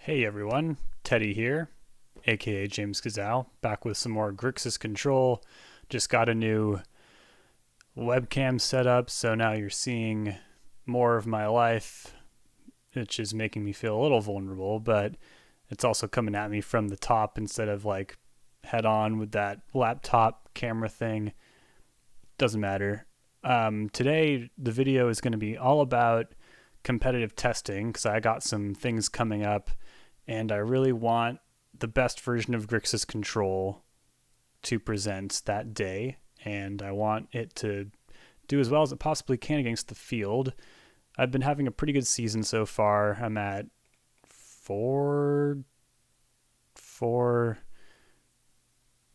Hey everyone, Teddy here, aka James Gazal, back with some more Grixis Control. Just got a new webcam set up, so now you're seeing more of my life, which is making me feel a little vulnerable, but it's also coming at me from the top instead of like head on with that laptop camera thing. Doesn't matter. Today, the video is going to be all about competitive testing because I got some things coming up and I really want the best version of Grixis Control to present that day, and I want it to do as well as it possibly can against the field. I've been having a pretty good season so far. I'm at four.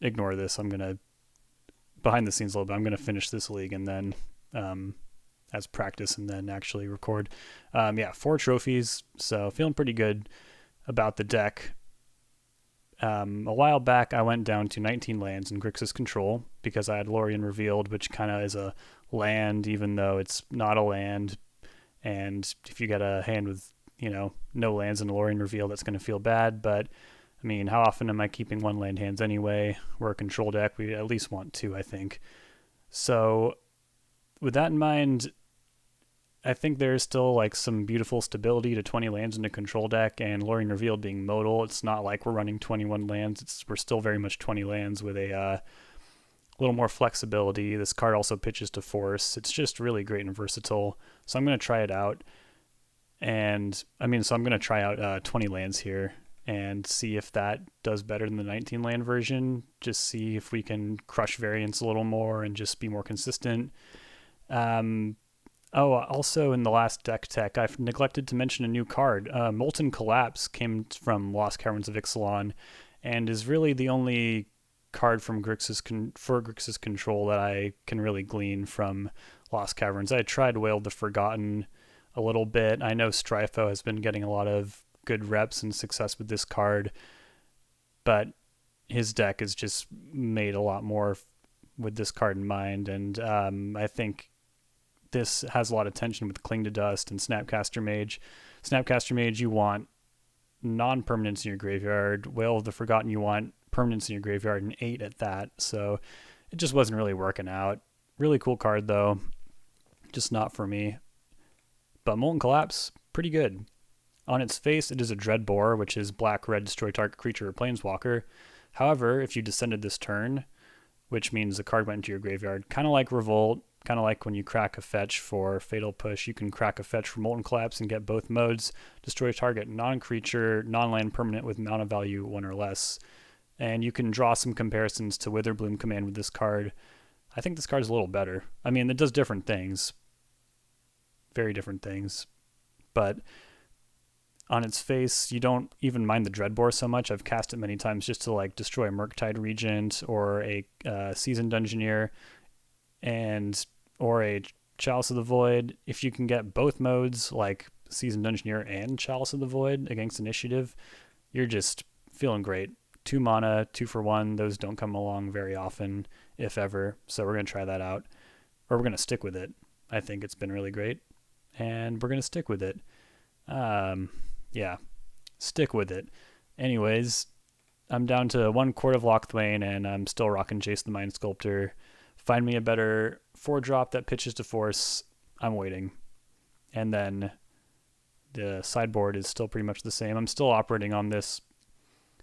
Ignore this. I'm gonna behind the scenes a little bit. I'm gonna finish this league and then as practice and then actually record. Yeah, 4 trophies. So feeling pretty good about the deck. A while back, I went down to 19 lands in Grixis Control because I had Lorien Revealed, which kind of is a land, even though it's not a land. And if you get a hand with, no lands in Lorien Revealed, that's going to feel bad. But, I mean, how often am I keeping one land hands anyway? We're a control deck. We at least want two, I think. So, with that in mind, I think there's still like some beautiful stability to 20 lands in a control deck, and Lorien Revealed being modal, it's not like we're running 21 lands. We're still very much 20 lands with a little more flexibility. This card also pitches to force. It's just really great and versatile. So I'm going to try it out. So I'm going to try out 20 lands here and see if that does better than the 19 land version. Just see if we can crush variance a little more and just be more consistent. Also in the last deck tech, I've neglected to mention a new card. Molten Collapse came from Lost Caverns of Ixalan and is really the only card from for Grixis Control that I can really glean from Lost Caverns. I tried Wail the Forgotten a little bit. I know Stryfo has been getting a lot of good reps and success with this card, but his deck is just made a lot more with this card in mind, and I think this has a lot of tension with Cling to Dust and Snapcaster Mage. Snapcaster Mage, you want non-permanents in your graveyard. Wail of the Forgotten, you want permanents in your graveyard, and 8 at that. So it just wasn't really working out. Really cool card, though. Just not for me. But Molten Collapse, pretty good. On its face, it is a Dreadbore, which is black-red, destroy target creature or planeswalker. However, if you descended this turn, which means the card went into your graveyard, kind of like Revolt, kind of like when you crack a fetch for Fatal Push, you can crack a fetch for Molten Collapse and get both modes. Destroy target non-creature, non-land permanent with mana value 1 or less. And you can draw some comparisons to Witherbloom Command with this card. I think this card is a little better. I mean, it does different things. Very different things. But on its face, you don't even mind the Dreadbore so much. I've cast it many times just to like destroy a Murktide Regent or a Seasoned Dungeoneer or a Chalice of the Void. If you can get both modes, like Seasoned Dungeoneer and Chalice of the Void against Initiative, you're just feeling great. 2 mana, 2 for 1. Those don't come along very often, if ever. So we're going to try that out. Or we're going to stick with it. I think it's been really great. And we're going to stick with it. Yeah, stick with it. Anyways, I'm down to 1 Court of Lochthwain, and I'm still rocking Jace the Mind Sculptor. Find me a better 4-drop that pitches to force. I'm waiting. And then the sideboard is still pretty much the same. I'm still operating on this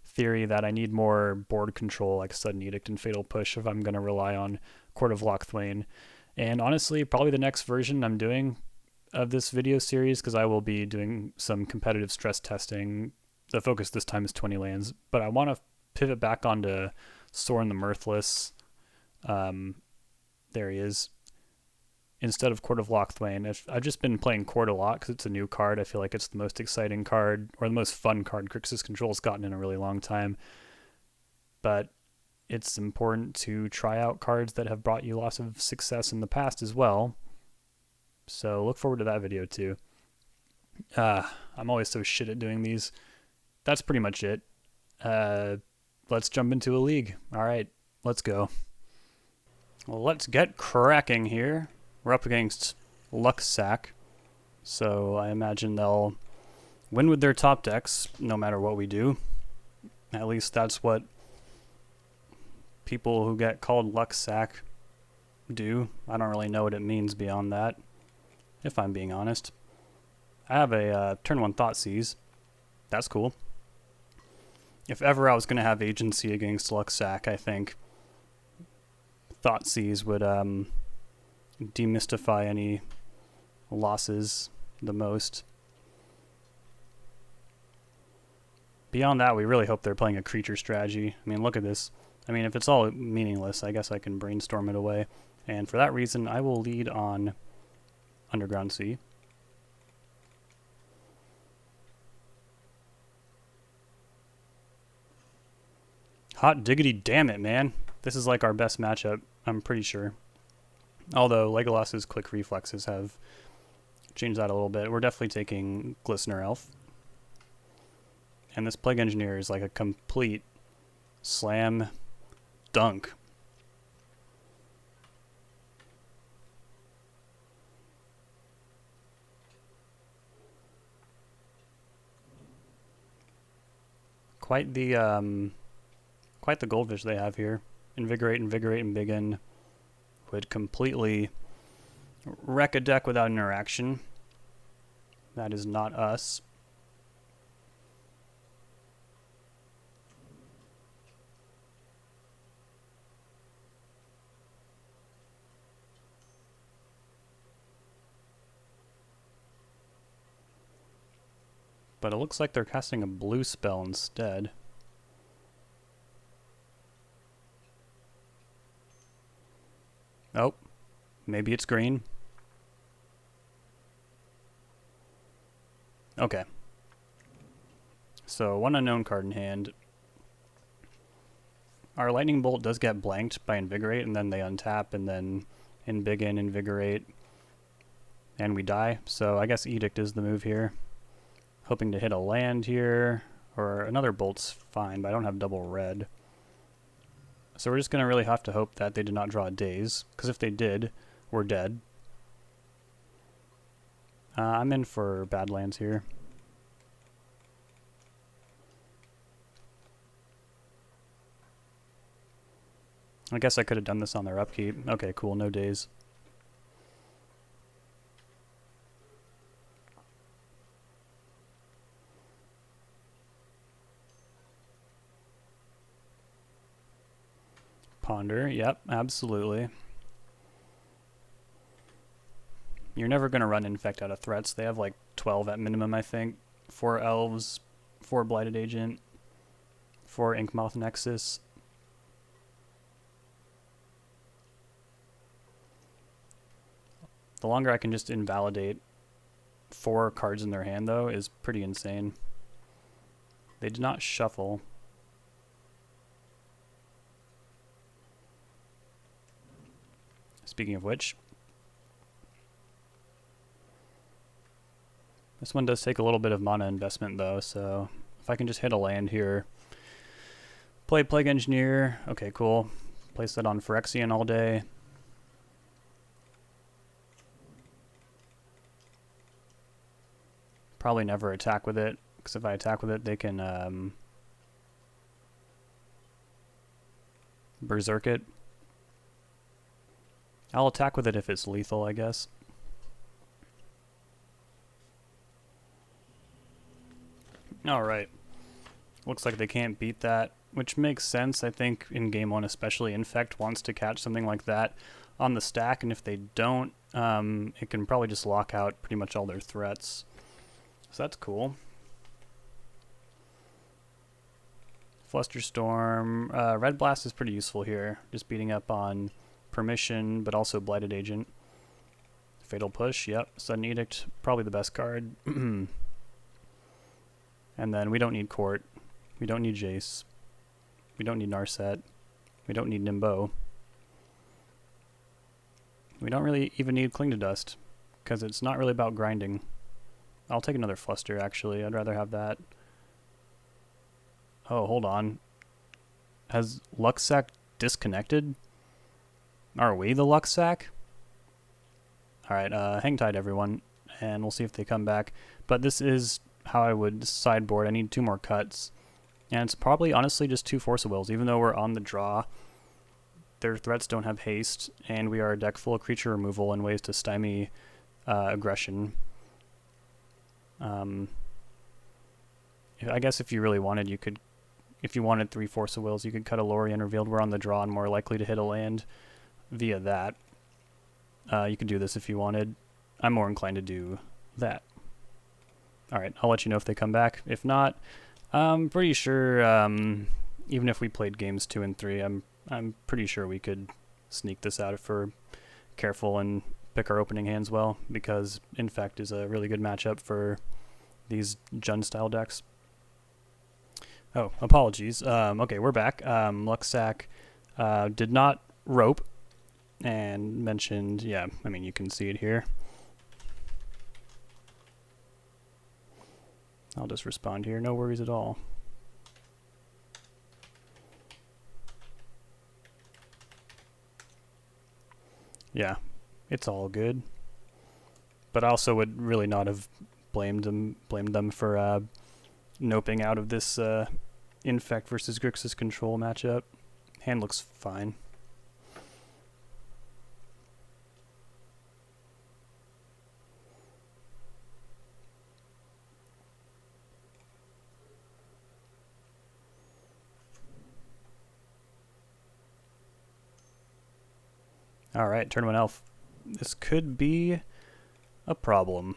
theory that I need more board control, like Sudden Edict and Fatal Push, if I'm going to rely on Court of Lochthwain. And honestly, probably the next version I'm doing of this video series, because I will be doing some competitive stress testing. The focus this time is 20 lands, but I want to pivot back onto Sorin the Mirthless. There he is. Instead of Court of Lochthwain, I've just been playing Court a lot because it's a new card. I feel like it's the most exciting card, or the most fun card Grixis Control's gotten in a really long time. But it's important to try out cards that have brought you lots of success in the past as well. So look forward to that video too. I'm always so shit at doing these. That's pretty much it. Let's jump into a league. All right, let's go. Well, let's get cracking here. We're up against Luxsack, so I imagine they'll win with their top decks no matter what we do. At least that's what people who get called luck sack do. I don't really know what it means beyond that, if I'm being honest. I have a turn 1 Thoughtseize. That's cool. If ever I was going to have agency against luck sack, I think Thoughtseize would demystify any losses the most. Beyond that, we really hope they're playing a creature strategy. I mean, look at this. I mean, if it's all meaningless, I guess I can brainstorm it away. And for that reason, I will lead on Underground Sea. Hot diggity damn it, man. This is like our best matchup, I'm pretty sure. Although Legolas's quick reflexes have changed that a little bit. We're definitely taking Glistener Elf. And this Plague Engineer is like a complete slam dunk. Quite the goldfish they have here. Invigorate, Invigorate, and Biggin would completely wreck a deck without interaction. That is not us. But it looks like they're casting a blue spell instead. Oh, maybe it's green. Okay. So, 1 unknown card in hand. Our Lightning Bolt does get blanked by Invigorate, and then they untap, and then Embiggen, Invigorate, and we die. So I guess Edict is the move here. Hoping to hit a land here, or another Bolt's fine, but I don't have double red. So we're just going to really have to hope that they did not draw a Daze, because if they did, we're dead. I'm in for Badlands here. I guess I could have done this on their upkeep. Okay, cool, no Daze. Ponder, yep, absolutely. You're never going to run Infect out of threats. They have like 12 at minimum, I think. 4 Elves, 4 Blighted Agent, 4 Inkmoth Nexus. The longer I can just invalidate 4 cards in their hand, though, is pretty insane. They did not shuffle. Speaking of which, this one does take a little bit of mana investment though, so if I can just hit a land here, play Plague Engineer, okay cool, place that on Phyrexian all day. Probably never attack with it, because if I attack with it they can Berserk it. I'll attack with it if it's lethal, I guess. Alright. Looks like they can't beat that, which makes sense. I think in Game 1 especially, Infect wants to catch something like that on the stack, and if they don't, it can probably just lock out pretty much all their threats. So that's cool. Flusterstorm. Red Blast is pretty useful here, just beating up on Permission, but also Blighted Agent. Fatal Push, yep. Sudden Edict, probably the best card. And then we don't need Court. We don't need Jace. We don't need Narset. We don't need Nimbo. We don't really even need Cling to Dust, because it's not really about grinding. I'll take another Fluster, actually. I'd rather have that. Oh, hold on. Has Luxsack disconnected? Are we the luck sack? Alright, hang tight everyone, and we'll see if they come back. But this is how I would sideboard. I need 2 more cuts. And it's probably honestly just 2 Force of Wills. Even though we're on the draw, their threats don't have haste, and we are a deck full of creature removal and ways to stymie aggression. I guess if you really wanted, you could, if you wanted 3 Force of Wills, you could cut a Lorien Revealed. We're on the draw and more likely to hit a land via that. You could do this if you wanted. I'm more inclined to do that. Alright, I'll let you know if they come back. If not, I'm pretty sure, even if we played games 2 and 3, I'm pretty sure we could sneak this out if we're careful and pick our opening hands well, because Infect is a really good matchup for these Jund-style decks. Oh, apologies. Okay, we're back. Luxac did not rope, and mentioned, yeah, I mean, you can see it here. I'll just respond here, no worries at all. Yeah, it's all good. But I also would really not have blamed them for noping out of this Infect versus Grixis Control matchup. Hand looks fine. Alright, turn 1 elf. This could be a problem.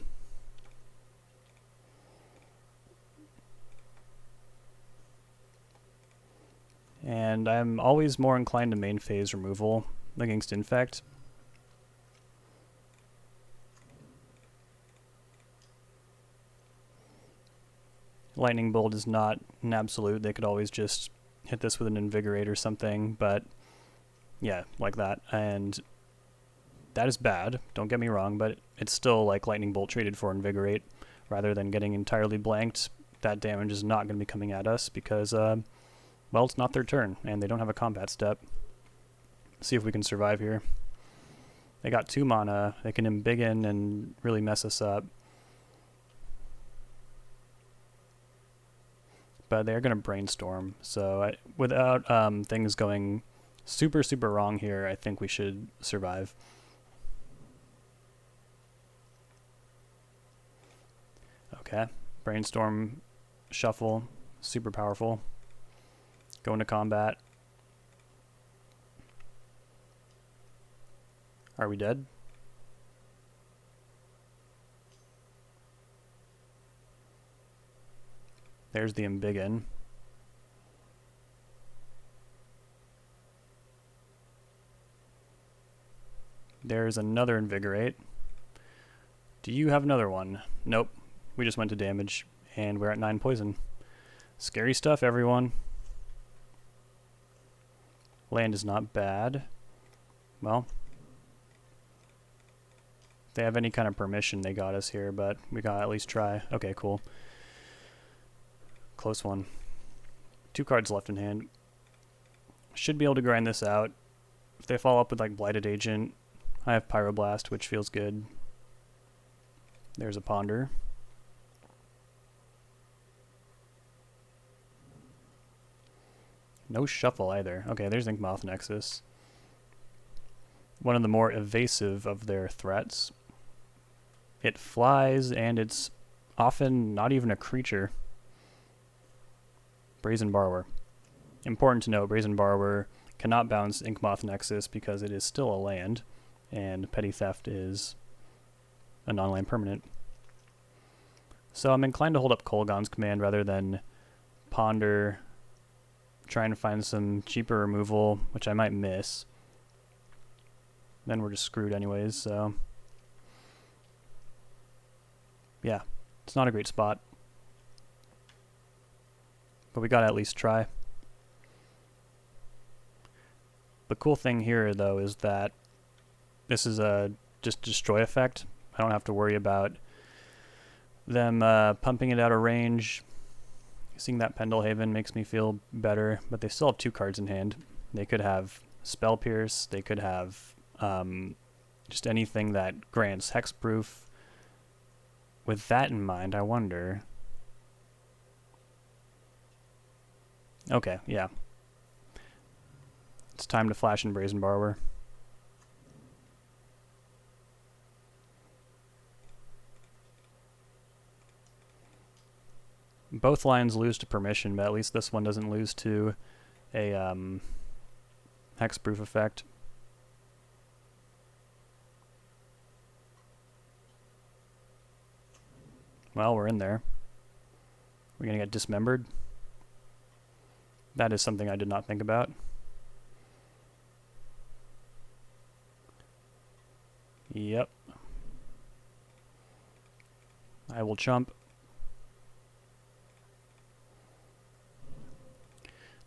And I'm always more inclined to main phase removal against Infect. Lightning Bolt is not an absolute. They could always just hit this with an Invigorate or something, but yeah, like that. And that is bad, don't get me wrong, but it's still like Lightning Bolt traded for Invigorate rather than getting entirely blanked. That damage is not going to be coming at us because, well, it's not their turn, and they don't have a combat step. Let's see if we can survive here. They got 2 mana. They can embiggen and really mess us up. But they're going to brainstorm, so without things going super, super wrong here, I think we should survive. Okay, brainstorm, shuffle, super powerful. Go into combat. Are we dead? There's the embiggen. There's another Invigorate. Do you have another one? Nope. We just went to damage, and we're at 9 poison. Scary stuff, everyone. Land is not bad. Well, if they have any kind of permission, they got us here, but we gotta at least try. Okay, cool. Close one. 2 cards left in hand. Should be able to grind this out. If they follow up with like Blighted Agent, I have Pyroblast, which feels good. There's a Ponder. No shuffle either. Okay, there's Inkmoth Nexus. One of the more evasive of their threats. It flies, and it's often not even a creature. Brazen Borrower. Important to note, Brazen Borrower cannot bounce Inkmoth Nexus because it is still a land, and Petty Theft is a non-land permanent. So I'm inclined to hold up Kolaghan's Command rather than ponder, trying to find some cheaper removal, which I might miss. Then we're just screwed anyways, so yeah, it's not a great spot. But we gotta at least try. The cool thing here, though, is that this is a just destroy effect. I don't have to worry about them pumping it out of range. Seeing that Pendelhaven makes me feel better, but they still have 2 cards in hand. They could have Spell Pierce, they could have just anything that grants hexproof. With that in mind, I wonder, Okay, yeah. It's time to flash and Brazen Borrower. Both lines lose to permission, but at least this one doesn't lose to a hexproof effect. Well, we're in there. We're gonna get dismembered. That is something I did not think about. Yep. I will chump.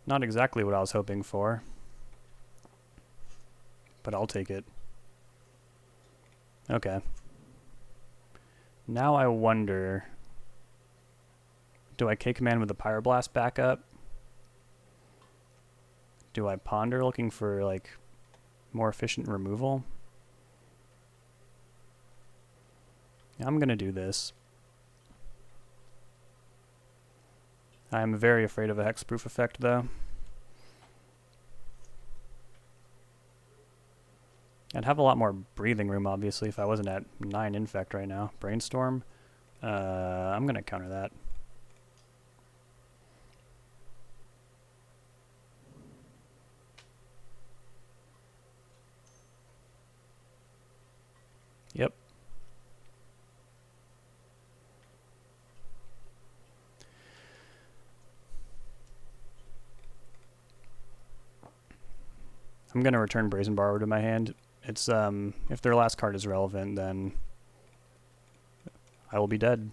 Not exactly what I was hoping for, but I'll take it. Okay. Now I wonder, do I K-Command with the Pyroblast backup? Do I Ponder looking for, like, more efficient removal? I'm gonna do this. I'm very afraid of a hexproof effect, though. I'd have a lot more breathing room, obviously, if I wasn't at 9 infect right now. Brainstorm. I'm gonna counter that. Yep. I'm gonna return Brazen Borrower to my hand. It's if their last card is relevant, then I will be dead.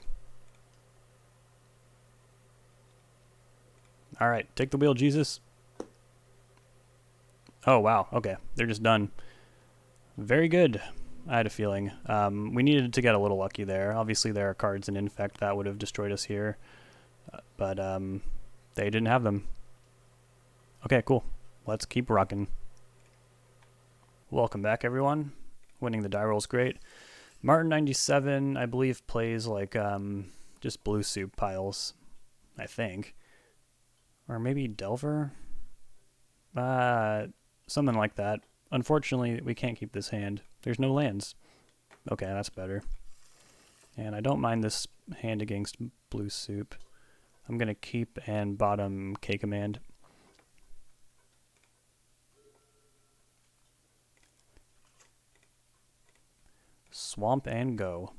All right, take the wheel, Jesus. Oh wow, okay, they're just done. Very good. I had a feeling. We needed to get a little lucky there. Obviously, there are cards in Infect that would have destroyed us here, but they didn't have them. Okay, cool. Let's keep rocking. Welcome back, everyone. Winning the die roll's great. Martin97, I believe, plays like just blue soup piles, I think. Or maybe Delver? Something like that. Unfortunately, we can't keep this hand. There's no lands. Okay, that's better. And I don't mind this hand against blue soup. I'm going to keep and bottom K-Command. Swamp and go.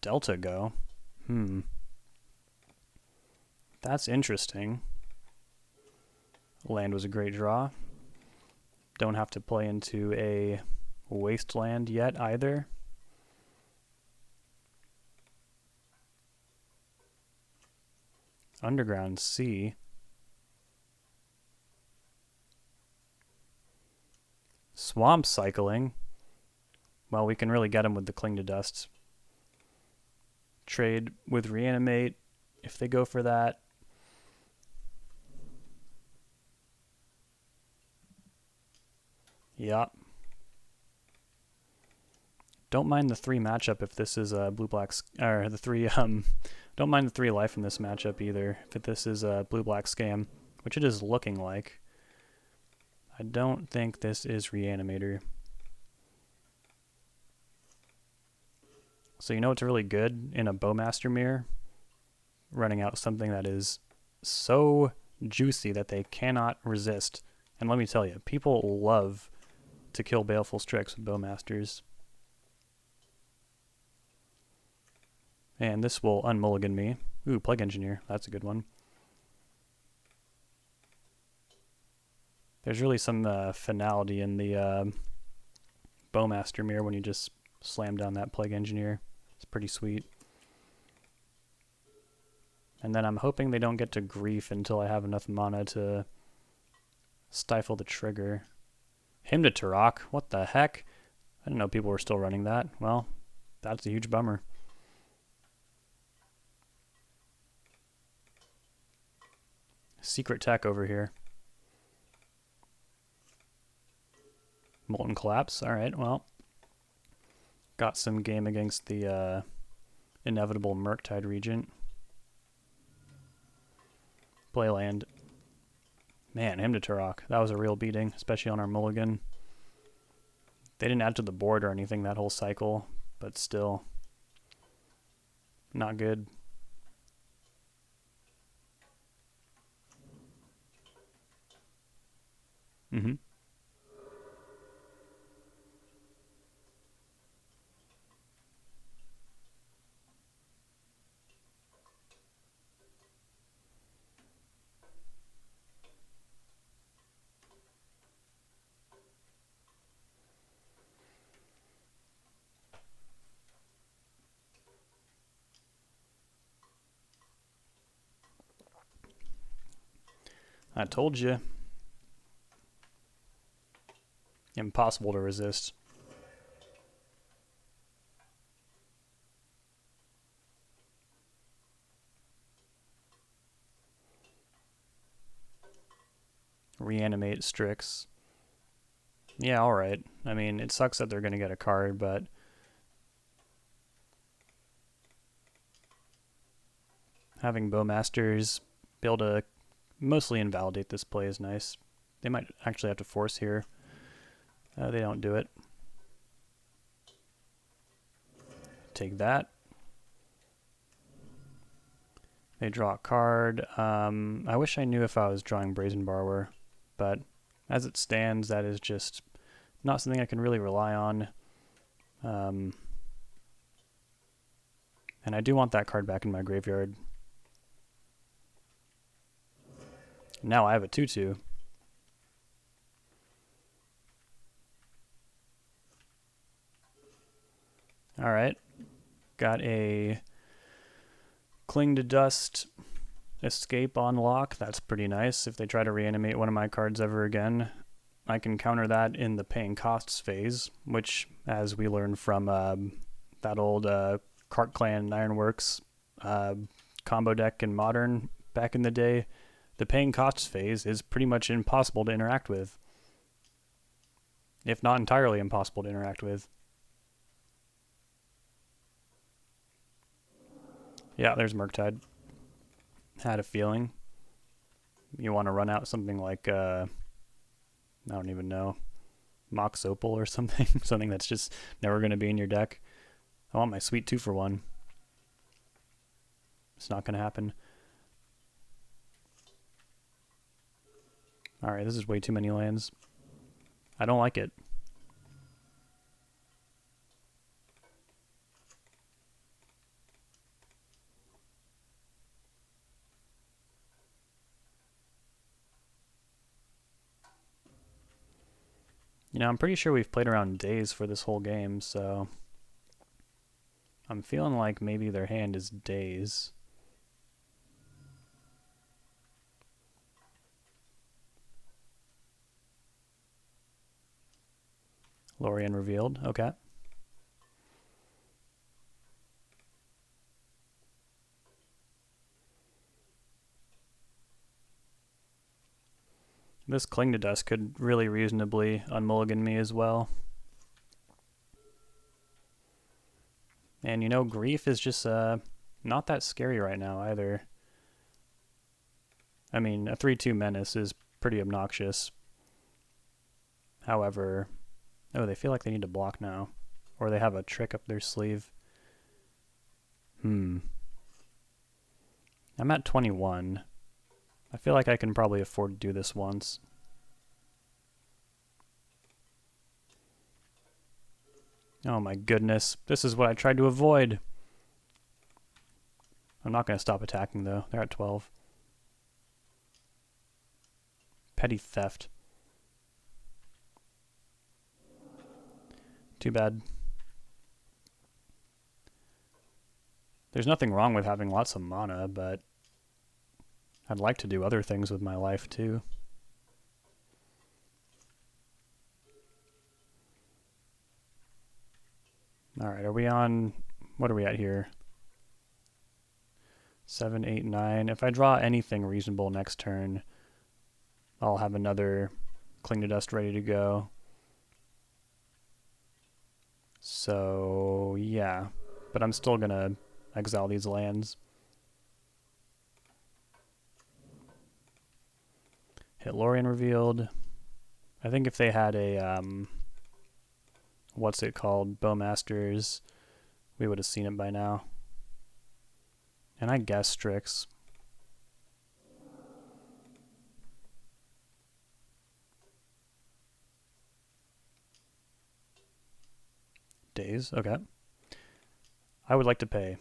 Delta go. That's interesting. Land was a great draw. Don't have to play into a wasteland yet either. Underground Sea. Swamp cycling. Well, we can really get him with the Cling to Dust. Trade with Reanimate if they go for that. Yep. Don't mind the 3 matchup if this is blue-black, or the 3, don't mind the 3 life in this matchup either, if this is a blue-black scam, which it is looking like. I don't think this is Reanimator. So you know what's really good in a Bowmaster mirror? Running out something that is so juicy that they cannot resist. And let me tell you, people love to kill Baleful Strix with Bowmasters. And this will unmulligan me. Ooh, Plague Engineer. That's a good one. There's really some finality in the Bowmaster mirror when you just slam down that Plague Engineer. It's pretty sweet. And then I'm hoping they don't get to grief until I have enough mana to stifle the trigger. Hymn to Turok? What the heck? I didn't know people were still running that. Well, that's a huge bummer. Secret tech over here. Molten Collapse. Alright, well. Got some game against the inevitable Murktide Regent. Play land. Man, him to Turok. That was a real beating, especially on our mulligan. They didn't add to the board or anything that whole cycle, but still. Not good. Mm-hmm. I told you. Impossible to resist. Reanimate Strix. Yeah, alright. I mean, it sucks that they're going to get a card, but having Bowmasters be able to mostly invalidate this play is nice. They might actually have to force here. They don't do it. Take that. They draw a card. I wish I knew if I was drawing Brazen Borrower, but as it stands, that is just not something I can really rely on. And I do want that card back in my graveyard. Now I have a 2/2. Alright. Got a Cling to Dust Escape on lock. That's pretty nice. If they try to reanimate one of my cards ever again, I can counter that in the paying costs phase, which, as we learned from that old Cart Clan Ironworks combo deck in Modern back in the day, the paying costs phase is pretty much impossible to interact with. If not entirely impossible to interact with. Yeah, there's Murktide. Had a feeling. You want to run out something like, I don't even know, Mox Opal or something. Something that's just never going to be in your deck. I want my sweet 2-for-1. It's not going to happen. Alright, this is way too many lands. I don't like it. You know, I'm pretty sure we've played around days for this whole game, so I'm feeling like maybe their hand is days. Lorien Revealed, okay. This Cling to Dust could really reasonably unmulligan me as well. And you know, Grief is just not that scary right now either. I mean, a 3/2 Menace is pretty obnoxious. However, oh, they feel like they need to block now. Or they have a trick up their sleeve. I'm at 21. I feel like I can probably afford to do this once. Oh my goodness. This is what I tried to avoid. I'm not going to stop attacking though. They're at 12. Petty theft. Too bad. There's nothing wrong with having lots of mana, but I'd like to do other things with my life too. Alright, are we on... what are we at here? 7, 8, 9. If I draw anything reasonable next turn, I'll have another Cling to Dust ready to go. So, yeah. But I'm still going to exile these lands. Hit Lorien Revealed. I think if they had a, what's it called, Bowmasters, we would have seen it by now. And I guess Strix. Days, okay. I would like to pay.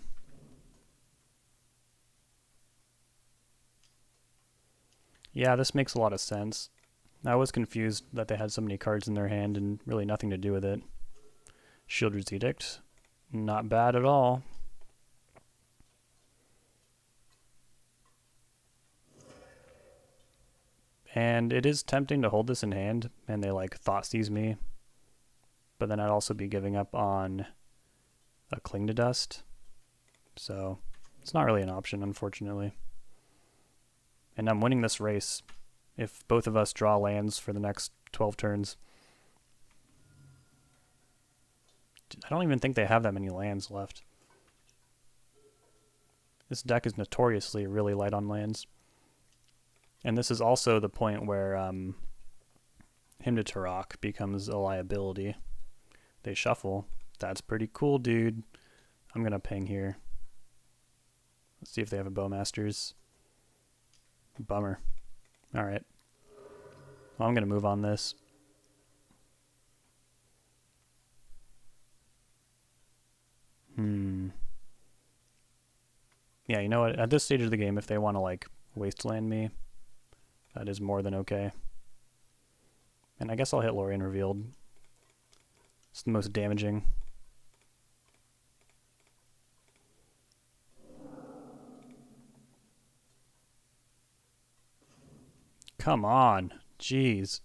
Yeah, this makes a lot of sense. I was confused that they had so many cards in their hand and really nothing to do with it. Shielder's Edict, not bad at all. And it is tempting to hold this in hand, and they like Thoughtseize me. But then I'd also be giving up on a Cling to Dust. So it's not really an option, unfortunately. And I'm winning this race if both of us draw lands for the next 12 turns. I don't even think they have that many lands left. This deck is notoriously really light on lands. And this is also the point where Hymn to Turok becomes a liability. They shuffle. That's pretty cool, dude. I'm going to ping here. Let's see if they have a Bowmasters. Bummer. Alright. Well, I'm going to move on this. Yeah, you know what? At this stage of the game, if they want to, like, wasteland me, that is more than okay. And I guess I'll hit Lorien Revealed. It's the most damaging. Come on. Jeez.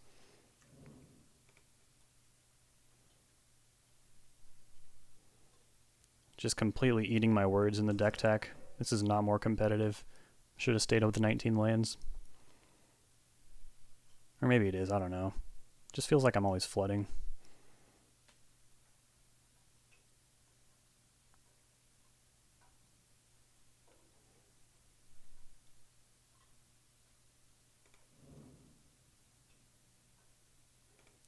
Just completely eating my words in the deck tech. This is not more competitive. Should have stayed with the 19 lands. Or maybe it is, I don't know. Just feels like I'm always flooding.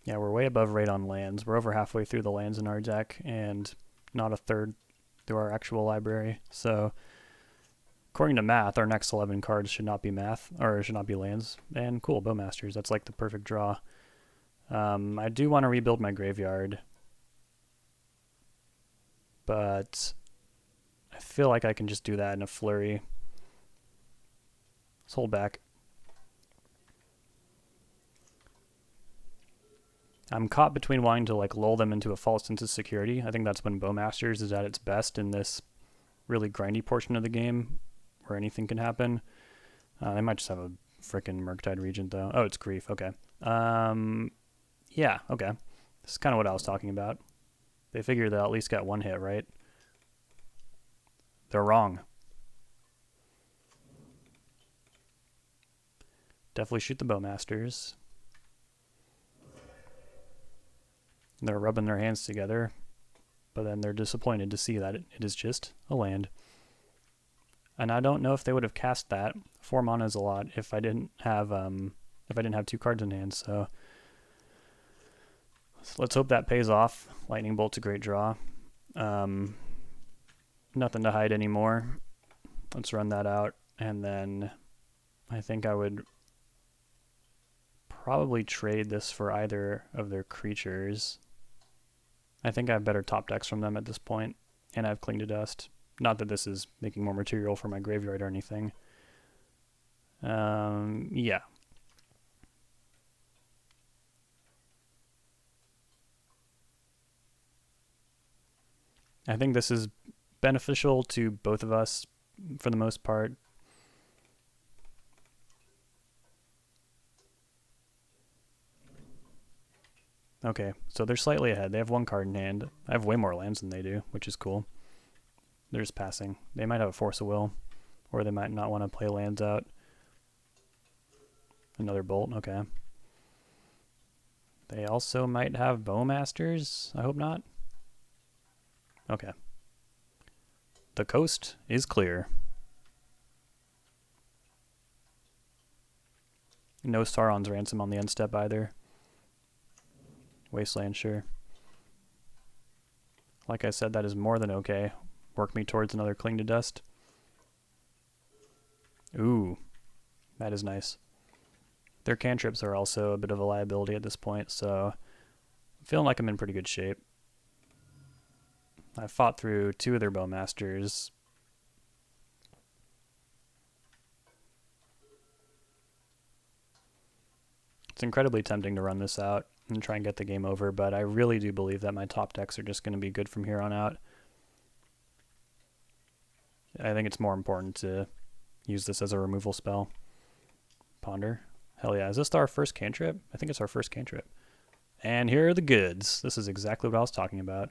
Yeah, we're way above rate on lands. We're over halfway through the lands in our deck and not a third through our actual library. So according to math, our next 11 cards should not be math, or should not be lands. And cool, Bowmasters. That's like the perfect draw. I do want to rebuild my graveyard, but I feel like I can just do that in a flurry. Let's hold back. I'm caught between wanting to like lull them into a false sense of security. I think that's when Bowmasters is at its best in this really grindy portion of the game where anything can happen. They might just have a frickin' Murktide Regent though. Oh, it's Grief. Okay. Yeah, okay. This is kind of what I was talking about. They figure they'll at least get one hit, right? They're wrong. Definitely shoot the Bowmasters. They're rubbing their hands together, but then they're disappointed to see that it is just a land. And I don't know if they would have cast that. 4 mana is a lot if I didn't have 2 cards in hand. So let's hope that pays off. Lightning Bolt's a great draw. Nothing to hide anymore. Let's run that out, and then I think I would probably trade this for either of their creatures. I think I have better top decks from them at this point, and I have Cling to Dust. Not that this is making more material for my graveyard or anything. Yeah. I think this is beneficial to both of us for the most part. Okay, so they're slightly ahead. They have 1 card in hand. I have way more lands than they do, which is cool. They're just passing. They might have a Force of Will, or they might not want to play lands out. Another Bolt, okay. They also might have Bowmasters. I hope not. Okay. The coast is clear. No Sauron's Ransom on the end step either. Wasteland, sure. Like I said, that is more than okay. Work me towards another Cling to Dust. Ooh, that is nice. Their cantrips are also a bit of a liability at this point, so I'm feeling like I'm in pretty good shape. I fought through 2 of their Bowmasters. It's incredibly tempting to run this out and try and get the game over, but I really do believe that my top decks are just going to be good from here on out. I think it's more important to use this as a removal spell. Ponder. Hell yeah. Is this our first cantrip? I think it's our first cantrip. And here are the goods. This is exactly what I was talking about.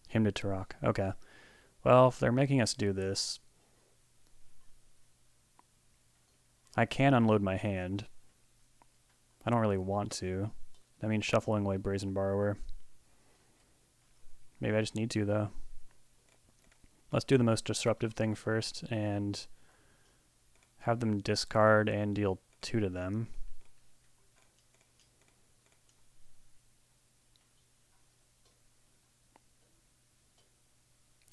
Hymn to Turok. Okay. Well, if they're making us do this, I can unload my hand. I don't really want to. That means shuffling away Brazen Borrower. Maybe I just need to, though. Let's do the most disruptive thing first and have them discard and deal 2 to them.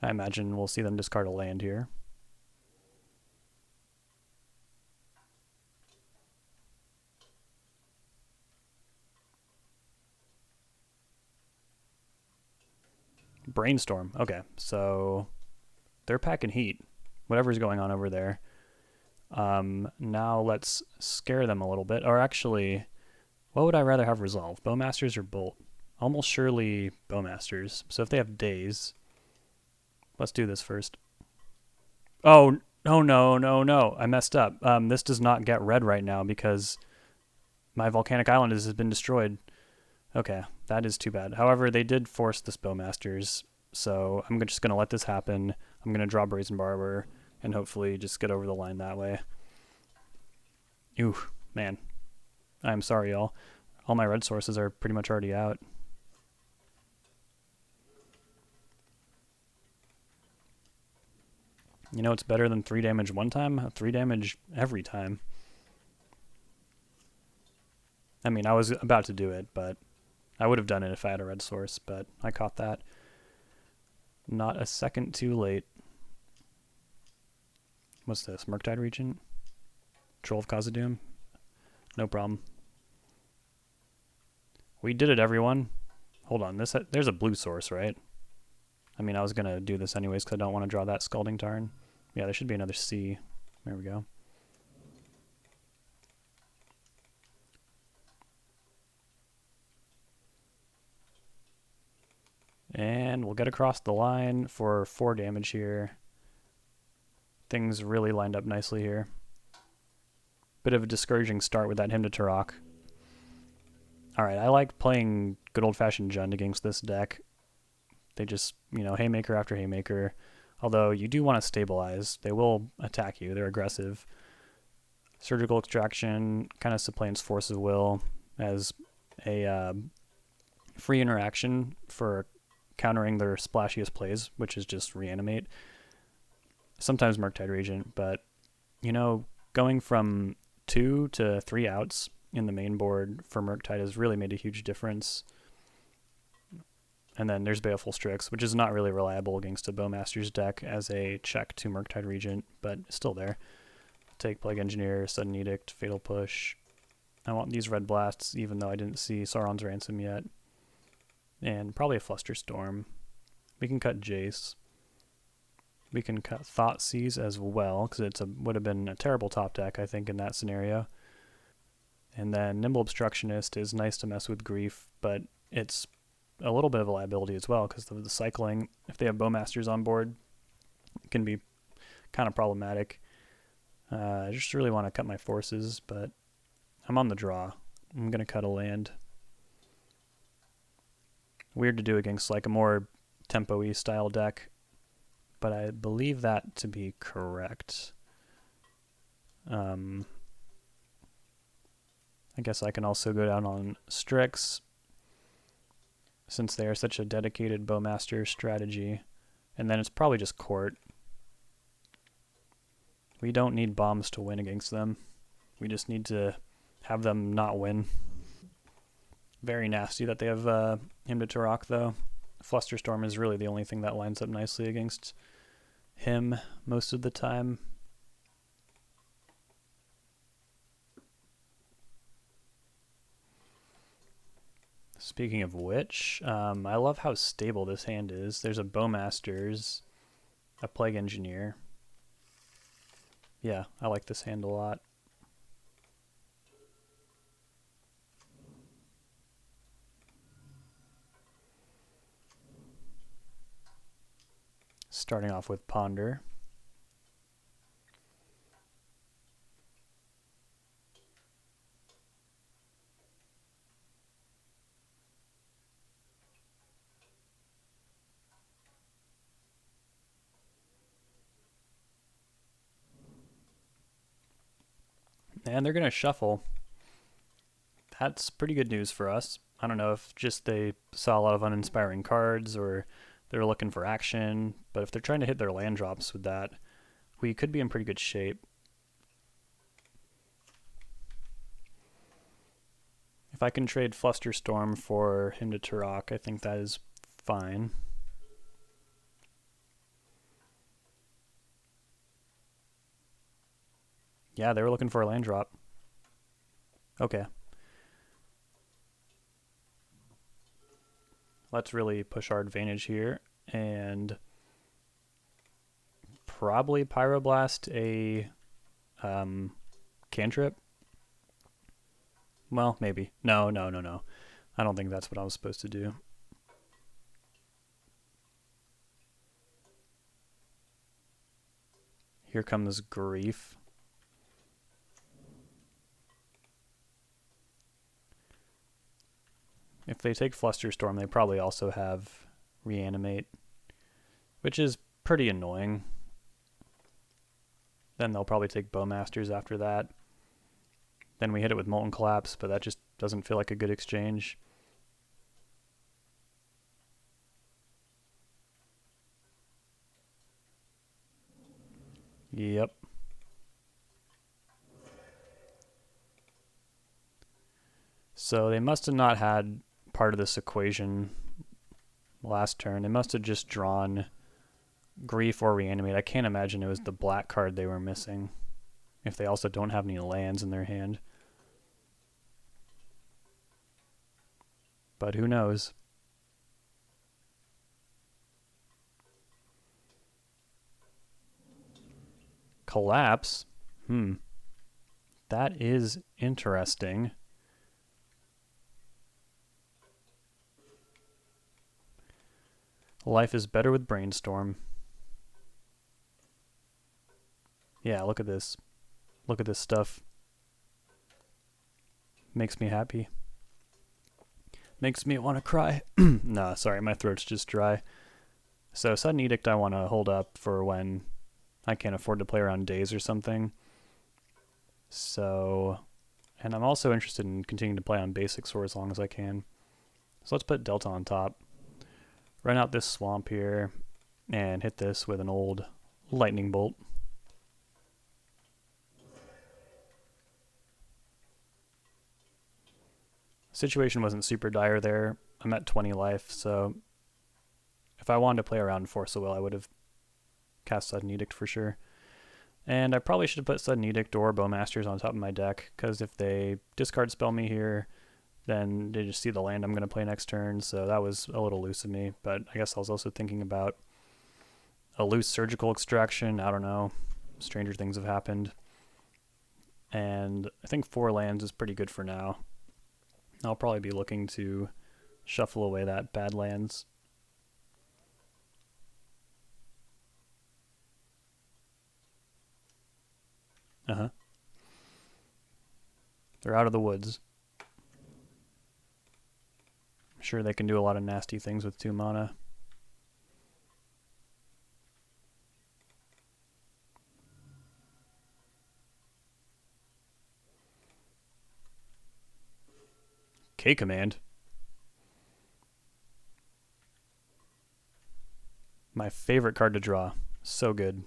I imagine we'll see them discard a land here. Brainstorm. Okay, so they're packing heat. Whatever's going on over there. Now let's scare them a little bit. Or actually, what would I rather have resolve? Bowmasters or Bolt? Almost surely Bowmasters. So if they have Daze, let's do this first. Oh no. I messed up. This does not get red right now because my volcanic island has been destroyed. Okay, that is too bad. However, they did force this Bowmasters, so I'm just going to let this happen. I'm going to draw Brazen Barber and hopefully just get over the line that way. Ooh, man. I'm sorry, y'all. All my red sources are pretty much already out. You know, it's better than 3 damage one time, 3 damage every time. I mean, I was about to do it, but I would have done it if I had a red source, but I caught that. Not a second too late. What's this? Murktide Regent? Troll of Khazad-dûm? No problem. We did it, everyone. Hold on, there's a blue source, right? I mean, I was going to do this anyways because I don't want to draw that Scalding Tarn. Yeah, there should be another C. There we go. And we'll get across the line for 4 damage here. Things really lined up nicely here. Bit of a discouraging start with that Hymn to Turok. Alright, I like playing good old-fashioned Jund against this deck. They just, you know, Haymaker after Haymaker. Although you do want to stabilize. They will attack you. They're aggressive. Surgical Extraction kind of supplants Force of Will as a free interaction for countering their splashiest plays, which is just Reanimate. Sometimes Murktide Regent, but, you know, going from 2 to 3 outs in the main board for Murktide has really made a huge difference. And then there's Baleful Strix, which is not really reliable against a Bowmaster's deck as a check to Murktide Regent, but still there. Take Plague Engineer, Sudden Edict, Fatal Push. I want these red blasts, even though I didn't see Sauron's Ransom yet. And probably a Flusterstorm. We can cut Jace. We can cut Thoughtseize as well, because it would have been a terrible top deck, I think, in that scenario. And then Nimble Obstructionist is nice to mess with Grief, but it's a little bit of a liability as well, because the cycling, if they have Bowmasters on board, can be kind of problematic. I just really want to cut my forces, but I'm on the draw. I'm going to cut a land. Weird to do against like a more tempo-y style deck, but I believe that to be correct. I guess I can also go down on Strix, since they are such a dedicated Bowmaster strategy. And then it's probably just Court. We don't need bombs to win against them. We just need to have them not win. Very nasty that they have him to Turok, though. Flusterstorm is really the only thing that lines up nicely against him most of the time. Speaking of which, I love how stable this hand is. There's a Bowmasters, a Plague Engineer. Yeah, I like this hand a lot. Starting off with Ponder. And they're going to shuffle. That's pretty good news for us. I don't know if just they saw a lot of uninspiring cards or they're looking for action, but if they're trying to hit their land drops with that, we could be in pretty good shape. If I can trade Flusterstorm for him to Turok, I think that is fine. Yeah, they were looking for a land drop. Okay. Let's really push our advantage here and probably Pyroblast a cantrip. Well, maybe. No. I don't think that's what I was supposed to do. Here comes Grief. If they take Flusterstorm, they probably also have Reanimate, which is pretty annoying. Then they'll probably take Bowmasters after that. Then we hit it with Molten Collapse, but that just doesn't feel like a good exchange. Yep. So they must have not had part of this equation last turn. They must have just drawn Grief or Reanimate. I can't imagine it was the black card they were missing, if they also don't have any lands in their hand. But who knows? Collapse? That is interesting. Life is better with Brainstorm. Yeah, look at this. Look at this stuff. Makes me happy. Makes me want to cry. Nah, sorry, my throat's just dry. So Sudden Edict I want to hold up for when I can't afford to play around days or something. So, and I'm also interested in continuing to play on basics for as long as I can. So let's put Delta on top. Run out this swamp here and hit this with an old lightning bolt. Situation wasn't super dire there. I'm at 20 life, so if I wanted to play around Force of Will, I would have cast Sudden Edict for sure. And I probably should have put Sudden Edict or Bowmasters on top of my deck, because if they discard spell me here, then they just see the land I'm going to play next turn, so that was a little loose of me. But I guess I was also thinking about a loose Surgical Extraction. I don't know. Stranger things have happened. And I think 4 lands is pretty good for now. I'll probably be looking to shuffle away that bad lands. Uh-huh. They're out of the woods. I'm sure they can do a lot of nasty things with 2 mana. K-Command. My favorite card to draw. So good.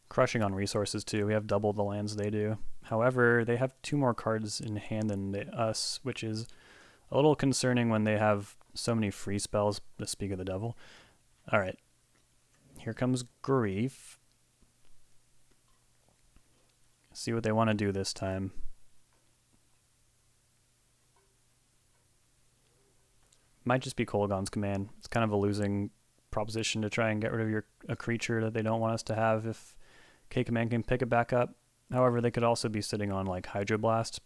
Crushing on resources too. We have double the lands they do. However, they have 2 more cards in hand than us, which is a little concerning when they have so many free spells, to speak of the devil. Alright. Here comes Grief. See what they want to do this time. Might just be Kolaghan's Command. It's kind of a losing proposition to try and get rid of a creature that they don't want us to have if K-Command can pick it back up. However, they could also be sitting on like Hydroblast.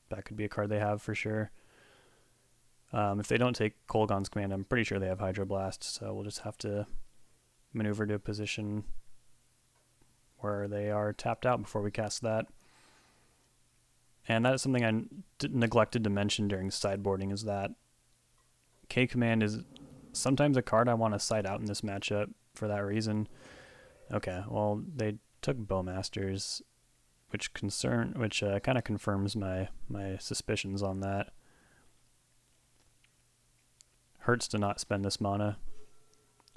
That could be a card they have for sure. If they don't take Kolaghan's Command, I'm pretty sure they have Hydroblast, so we'll just have to maneuver to a position where they are tapped out before we cast that. And that is something I neglected to mention during sideboarding, is that K-Command is sometimes a card I want to side out in this matchup for that reason. Okay, well, they took Bowmasters, which kind of confirms my suspicions on that. Hurts to not spend this mana.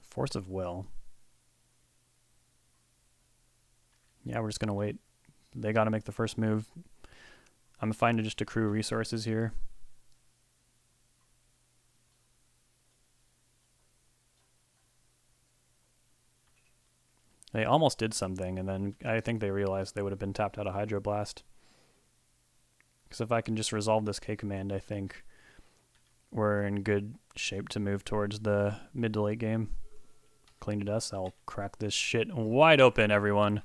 Force of Will. Yeah, we're just going to wait. They got to make the first move. I'm fine to just accrue resources here. They almost did something, and then I think they realized they would have been tapped out of Hydroblast. Because if I can just resolve this K-Command, I think we're in good shape to move towards the mid to late game. Clean to dust. I'll crack this shit wide open, everyone.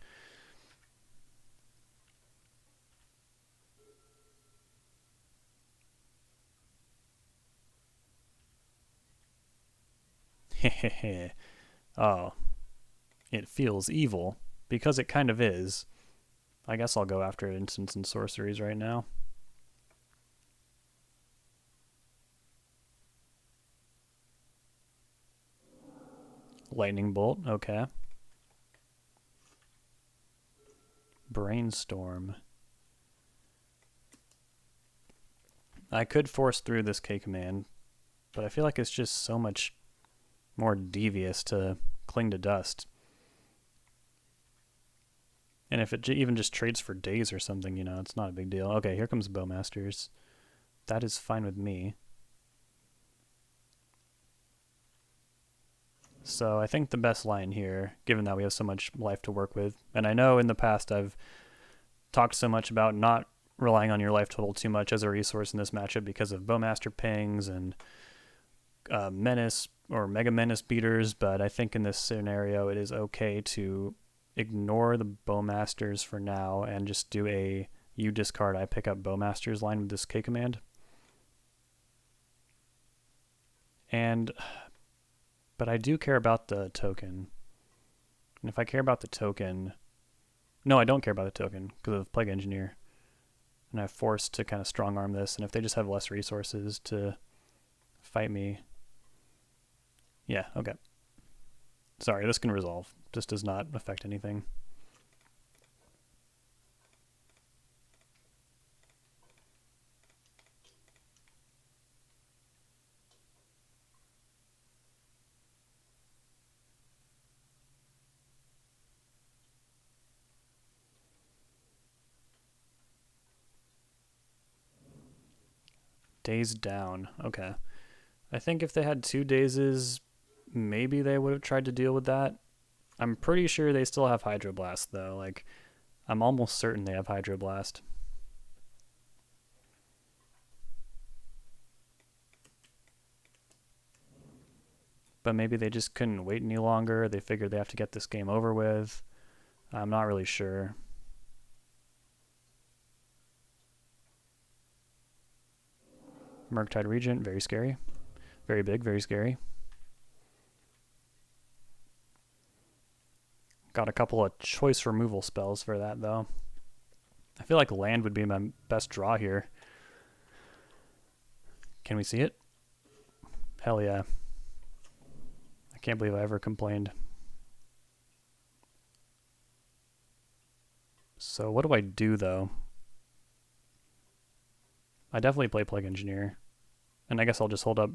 Hehehe. Oh. It feels evil. Because it kind of is. I guess I'll go after instants and sorceries right now. Lightning Bolt, okay. Brainstorm. I could force through this K-Command, but I feel like it's just so much more devious to cling to dust. And if it even just trades for days or something, you know, it's not a big deal. Okay, here comes Bowmasters. That is fine with me. So I think the best line here, given that we have so much life to work with, and I know in the past I've talked so much about not relying on your life total too much as a resource in this matchup because of Bowmaster pings and Menace or Mega Menace beaters, but I think in this scenario it is okay to ignore the Bowmasters for now and just do a you discard, I pick up Bowmasters line with this K-Command. But I do care about the token. And if I care about the token... No, I don't care about the token because of Plague Engineer. And I'm forced to kind of strong arm this, and if they just have less resources to fight me... Yeah, okay. Sorry, this can resolve. This does not affect anything. Days down. Okay. I think if they had 2 dazes, maybe they would have tried to deal with that. I'm pretty sure they still have Hydroblast, though. Like, I'm almost certain they have Hydroblast. But maybe they just couldn't wait any longer. They figured they have to get this game over with. I'm not really sure. Murktide Regent, very scary. Very big, very scary. Got a couple of choice removal spells for that, though. I feel like land would be my best draw here. Can we see it? Hell yeah. I can't believe I ever complained. So what do I do, though? I definitely play Plague Engineer. And I guess I'll just hold up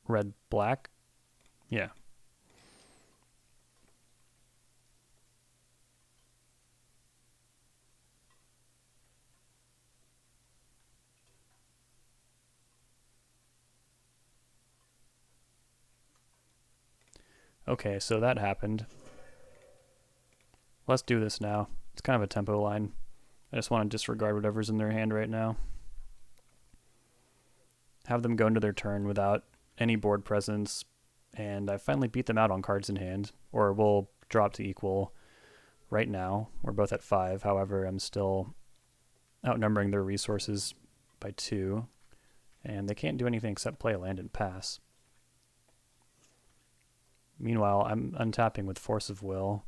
red-black. Yeah. Okay, so that happened. Let's do this now. It's kind of a tempo line. I just want to disregard whatever's in their hand right now. Have them go into their turn without any board presence, and I finally beat them out on cards in hand, or we'll drop to equal right now. We're both at 5, however, I'm still outnumbering their resources by 2, and they can't do anything except play a land and pass. Meanwhile, I'm untapping with Force of Will.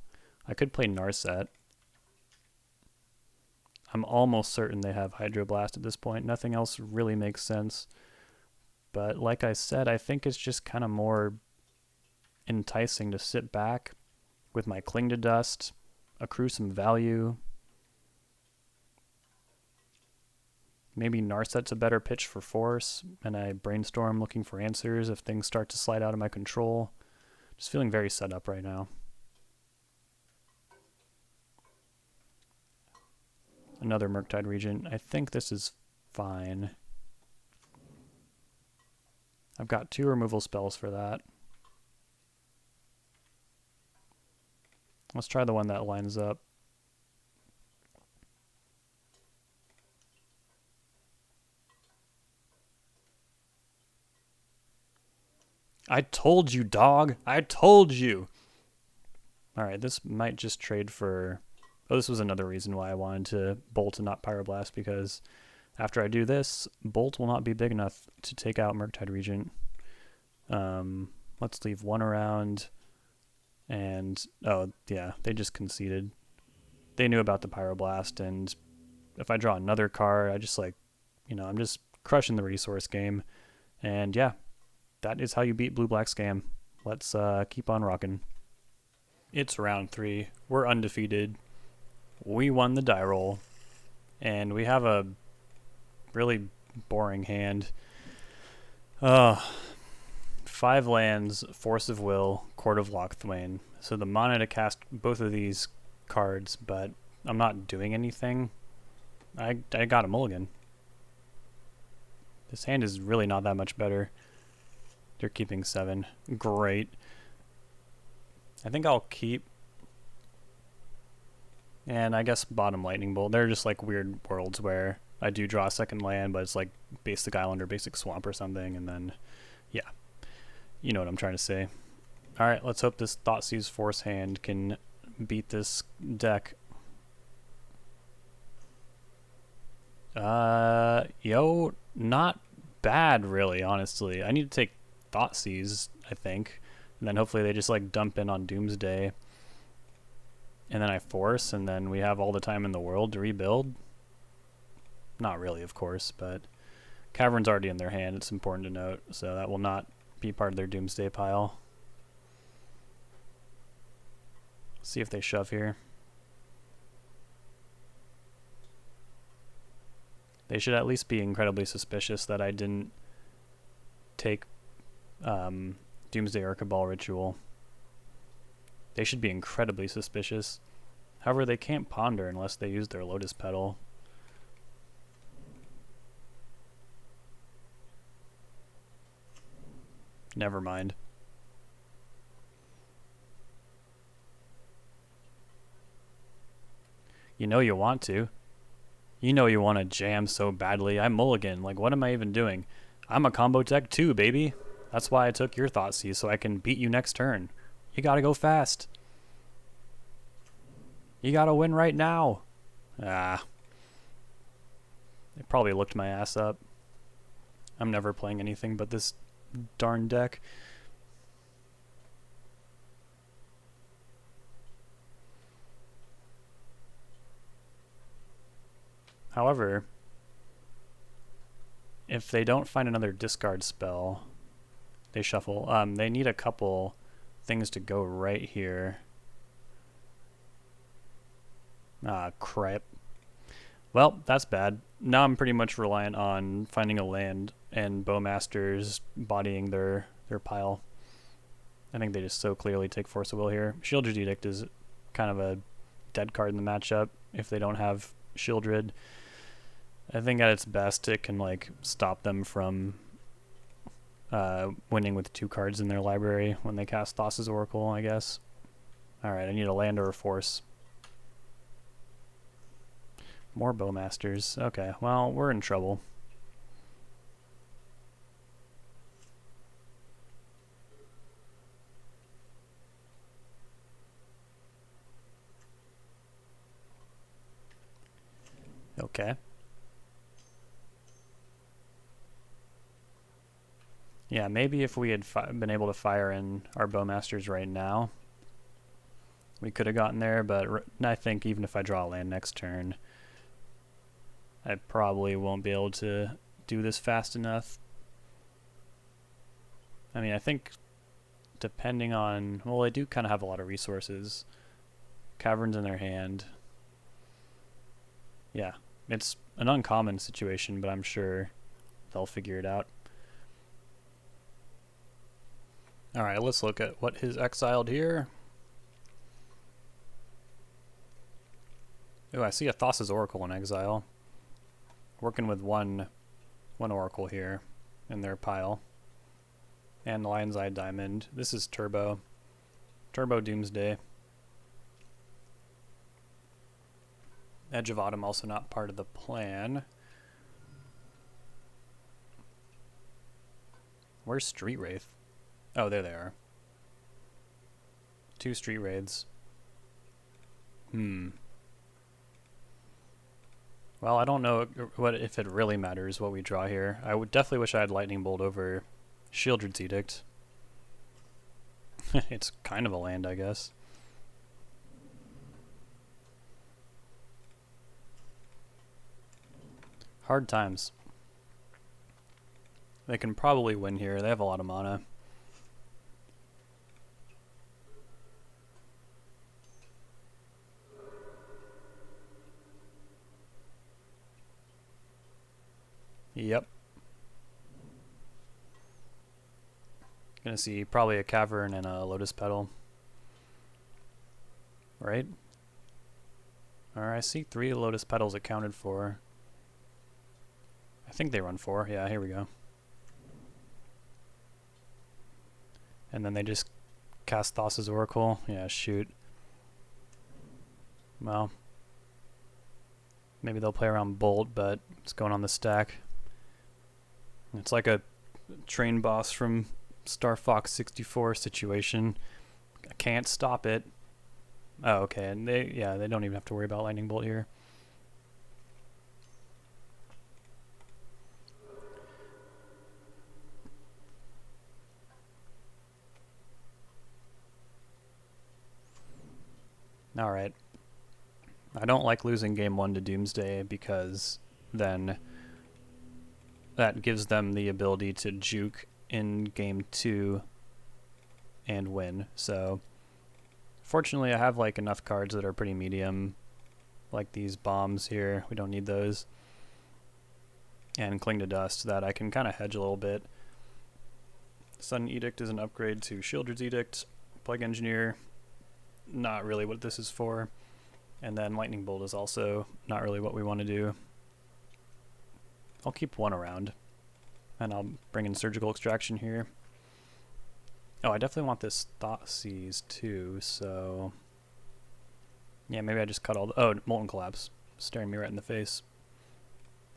I could play Narset. I'm almost certain they have Hydroblast at this point. Nothing else really makes sense. But like I said, I think it's just kind of more enticing to sit back with my Cling to Dust, accrue some value. Maybe Narset's a better pitch for Force, and I brainstorm looking for answers if things start to slide out of my control. Just feeling very set up right now. Another Murktide Regent. I think this is fine. I've got 2 removal spells for that. Let's try the one that lines up. I told you, dog. I told you. All right, this might just trade for... Oh, this was another reason why I wanted to Bolt and not Pyroblast, because after I do this, Bolt will not be big enough to take out Murktide Regent. Let's leave 1 around. And, oh, yeah, they just conceded. They knew about the Pyroblast, and if I draw another card, I just, like, you know, I'm just crushing the resource game. And, yeah, that is how you beat Blue-Black's game. Let's keep on rocking. It's round 3. We're undefeated. We won the die roll. And we have a really boring hand. 5 lands, Force of Will, Court of Lochthwain. So the mana to cast both of these cards, but I'm not doing anything. I got a mulligan. This hand is really not that much better. They're keeping 7. Great. I think I'll keep. And I guess bottom Lightning Bolt. They're just like weird worlds where I do draw a second land, but it's like basic island or basic swamp or something, and then, yeah. You know what I'm trying to say. Alright, let's hope this Thoughtseize Force hand can beat this deck. Yo, not bad, really, honestly. I need to take Thoughtseize, I think. And then hopefully they just, like, dump in on Doomsday. And then I Force, and then we have all the time in the world to rebuild. Not really, of course, but Cavern's already in their hand, it's important to note, so that will not be part of their Doomsday pile. See if they shove here. They should at least be incredibly suspicious that I didn't take Doomsday Urkaball Ritual. They should be incredibly suspicious. However, they can't ponder unless they use their Lotus Petal. Never mind. You know you want to. You know you want to jam so badly. I mulligan. Like, what am I even doing? I'm a combo tech too, baby. That's why I took your Thoughtseize, so I can beat you next turn. You gotta go fast. You gotta win right now. Ah. They probably looked my ass up. I'm never playing anything but this darn deck. However, if they don't find another discard spell, they shuffle. They need a couple things to go right here. Ah, crap. Well, that's bad. Now I'm pretty much reliant on finding a land and Bowmasters bodying their pile. I think they just so clearly take Force of Will here. Shieldred's Edict is kind of a dead card in the matchup if they don't have Shieldred. I think at its best it can like stop them from winning with 2 cards in their library when they cast Thassa's Oracle, I guess. Alright, I need a land or a force. More Bowmasters. Okay, well, we're in trouble. Okay. Yeah, maybe if we had been able to fire in our Bowmasters right now, we could have gotten there, but I think even if I draw a land next turn, I probably won't be able to do this fast enough. I mean, I think depending on... Well, they do kind of have a lot of resources. Caverns in their hand. Yeah, it's an uncommon situation, but I'm sure they'll figure it out. Alright, let's look at what is exiled here. Oh, I see a Thassa's Oracle in exile. Working with one Oracle here in their pile. And Lion's Eye Diamond. This is Turbo. Turbo Doomsday. Edge of Autumn also not part of the plan. Where's Street Wraith? Oh, there they are. 2 Street Wraiths. Well, I don't know what if it really matters what we draw here. I would definitely wish I had Lightning Bolt over Shieldred's Edict. It's kind of a land, I guess. Hard times. They can probably win here. They have a lot of mana. Yep. Gonna see probably a Cavern and a Lotus Petal. Right? Alright, I see 3 Lotus Petals accounted for. I think they run 4. Yeah, here we go. And then they just cast Thassa's Oracle. Yeah, shoot. Well, maybe they'll play around Bolt, but it's going on the stack. It's like a train boss from Star Fox 64 situation. I can't stop it. Oh, okay, and they don't even have to worry about Lightning Bolt here. Alright. I don't like losing game 1 to Doomsday because then that gives them the ability to juke in game 2 and win. So fortunately I have like enough cards that are pretty medium, like these bombs here. We don't need those. And Cling to Dust, that I can kind of hedge a little bit. Sudden Edict is an upgrade to Shieldred's Edict. Plague Engineer, not really what this is for. And then Lightning Bolt is also not really what we want to do. I'll keep 1 around. And I'll bring in Surgical Extraction here. Oh, I definitely want this Thoughtseize too, so... Yeah, maybe I just cut all the... Oh, Molten Collapse. Staring me right in the face.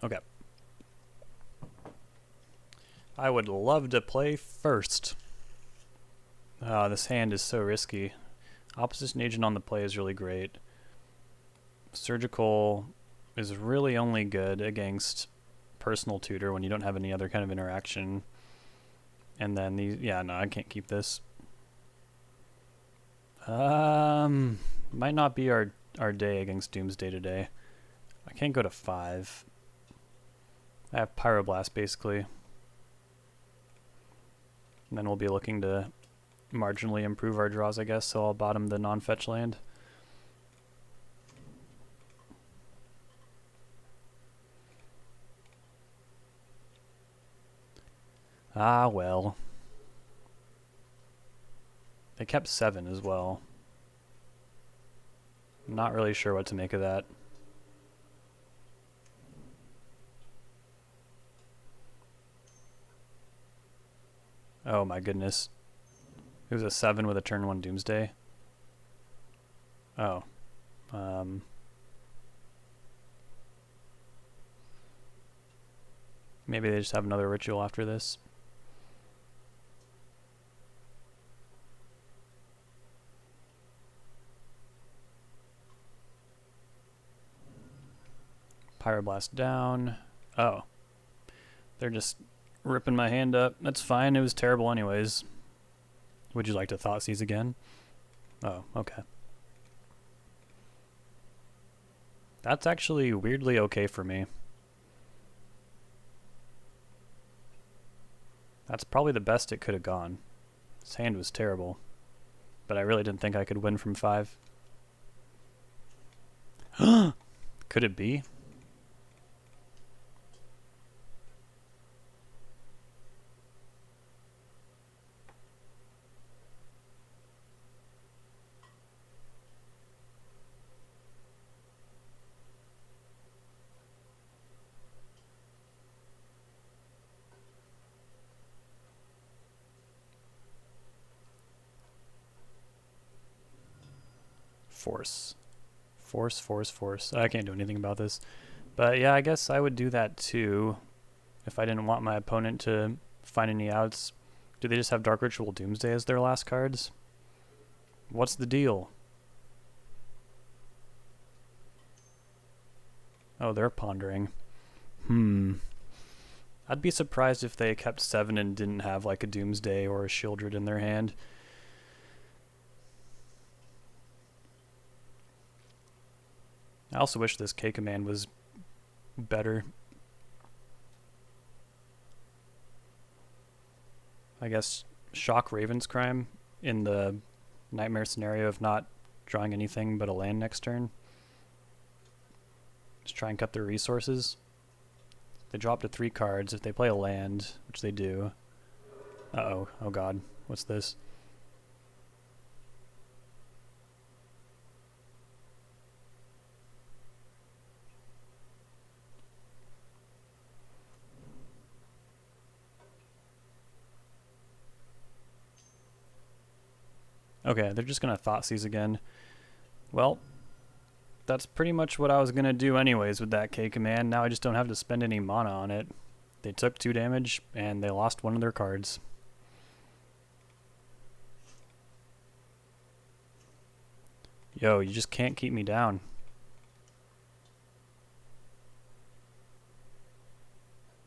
Okay. I would love to play first. This hand is so risky. Opposition Agent on the play is really great. Surgical is really only good against Personal Tutor when you don't have any other kind of interaction. And then these... Yeah, no, I can't keep this. Might not be our day against Doomsday today. I can't go to 5. I have Pyroblast, basically. And then we'll be looking to marginally improve our draws, I guess, so I'll bottom the non-fetch land. Ah, well. They kept 7 as well. I'm not really sure what to make of that. Oh my goodness. It was a 7 with a turn 1 Doomsday. Oh. Maybe they just have another ritual after this. Pyroblast down. Oh. They're just ripping my hand up. That's fine. It was terrible anyways. Would you like to Thoughtseize again? Oh, okay. That's actually weirdly okay for me. That's probably the best it could have gone. His hand was terrible. But I really didn't think I could win from 5. Could it be? Force. Force, force, force. I can't do anything about this. But yeah, I guess I would do that too if I didn't want my opponent to find any outs. Do they just have Dark Ritual Doomsday as their last cards? What's the deal? Oh, they're pondering. I'd be surprised if they kept 7 and didn't have like a Doomsday or a Shieldred in their hand. I also wish this K command was better. I guess shock Raven's Crime in the nightmare scenario of not drawing anything but a land next turn. Just try and cut their resources. They drop to 3 cards. If they play a land, which they do. Uh-oh. Oh god. What's this? Okay, they're just gonna Thoughtseize again. Well, that's pretty much what I was gonna do anyways with that K command. Now I just don't have to spend any mana on it. They took 2 damage, and they lost one of their cards. Yo, you just can't keep me down.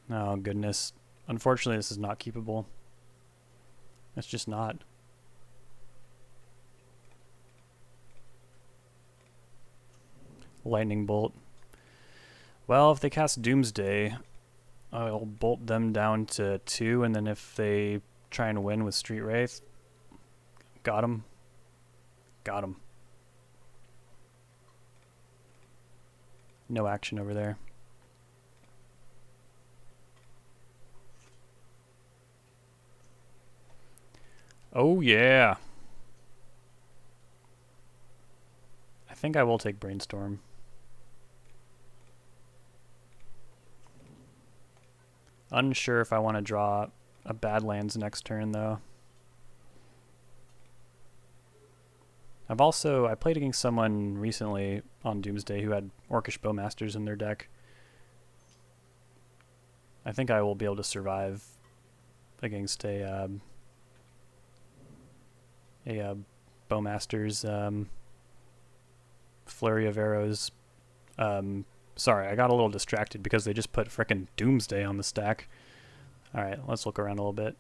Oh, goodness. Unfortunately, this is not keepable. It's just not. Lightning Bolt. Well, if they cast Doomsday, I'll bolt them down to 2, and then if they try and win with Street Wraith, got him. Got him. No action over there. Oh yeah. I think I will take Brainstorm. Unsure if I want to draw a Badlands next turn though. I played against someone recently on Doomsday who had Orcish Bowmasters in their deck. I think I will be able to survive against a Bowmasters Flurry of Arrows. Sorry, I got a little distracted because they just put frickin' Doomsday on the stack. Alright, let's look around a little bit.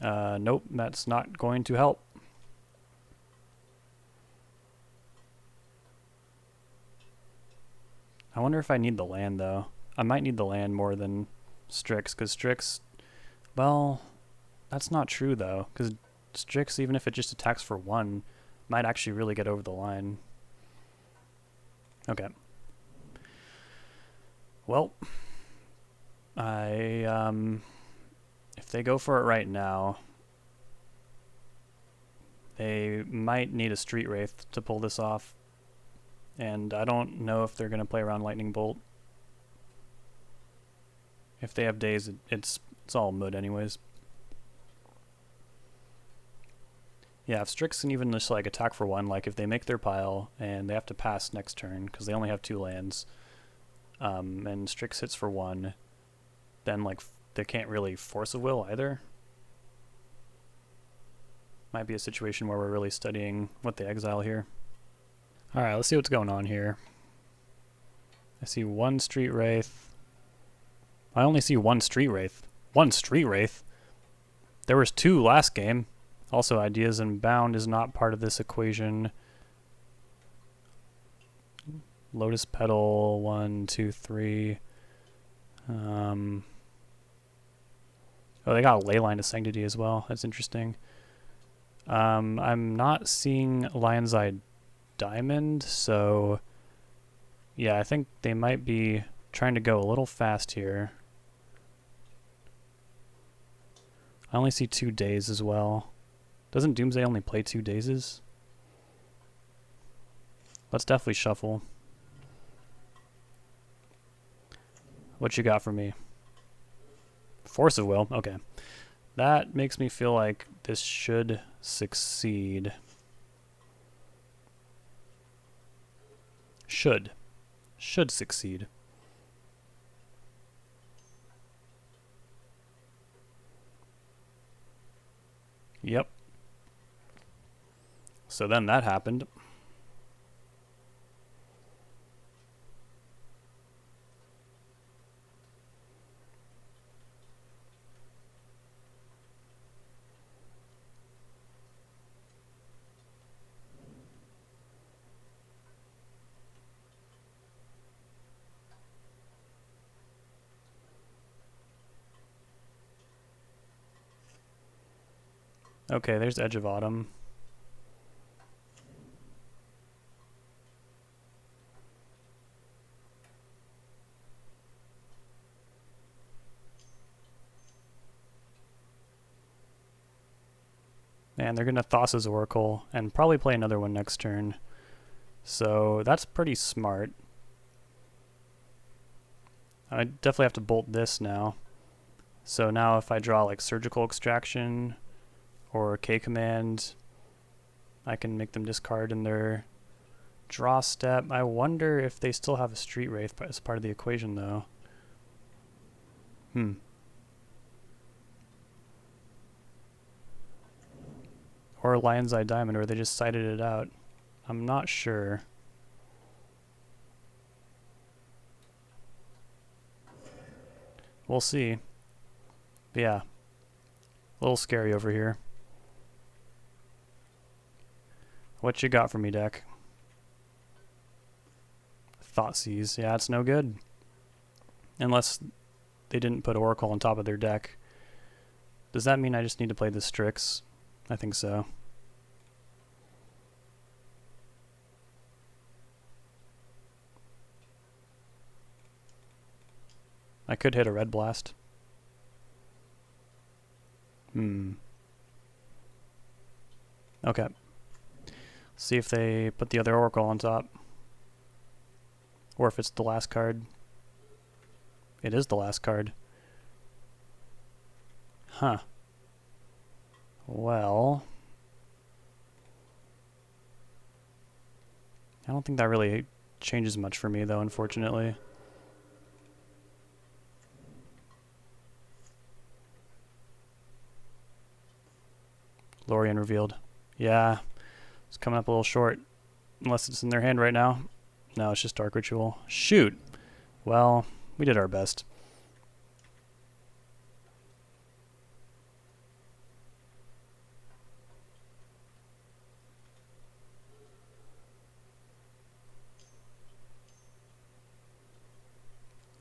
Nope, that's not going to help. I wonder if I need the land, though. I might need the land more than Strix, because Strix... Well, that's not true, though, because Strix, even if it just attacks for 1, might actually really get over the line. Okay. Well, if they go for it right now, they might need a Street Wraith to pull this off. And I don't know if they're going to play around Lightning Bolt. If they have days, it's all mud anyways. Yeah, if Strix can even just like attack for 1, like if they make their pile and they have to pass next turn because they only have 2 lands, and Strix hits for 1, then like they can't really force a will either. Might be a situation where we're really studying what they exile here. Alright, let's see what's going on here. I see 1 Street Wraith. I only see 1 Street Wraith. 1 Street Wraith? There was 2 last game. Also, Ideas and Bound is not part of this equation. Lotus Petal, 1, 2, 3. Oh, they got a Leyline to Sanctity as well. That's interesting. I'm not seeing Lion's Eye Diamond, so yeah, I think they might be trying to go a little fast here. I only see 2 days as well. Doesn't Doomsday only play 2 dazes? Let's definitely shuffle. What you got for me? Force of Will? Okay. That makes me feel like this should succeed. Should succeed. Yep. So then that happened. Okay, there's Edge of Autumn. And they're going to Thassa's Oracle and probably play another one next turn. So that's pretty smart. I definitely have to bolt this now. So now if I draw like Surgical Extraction or K Command, I can make them discard in their draw step. I wonder if they still have a Street Wraith as part of the equation though. Or Lion's Eye Diamond, or they just cited it out. I'm not sure. We'll see. But yeah. A little scary over here. What you got for me, deck? Thoughtseize. Yeah, it's no good. Unless they didn't put Oracle on top of their deck. Does that mean I just need to play the Strix? I think so. I could hit a Red Blast. Okay. See if they put the other Oracle on top. Or if it's the last card. It is the last card. Huh. Well, I don't think that really changes much for me though, unfortunately. Lorien Revealed. Yeah, it's coming up a little short. Unless it's in their hand right now. No, it's just Dark Ritual. Shoot! Well, we did our best.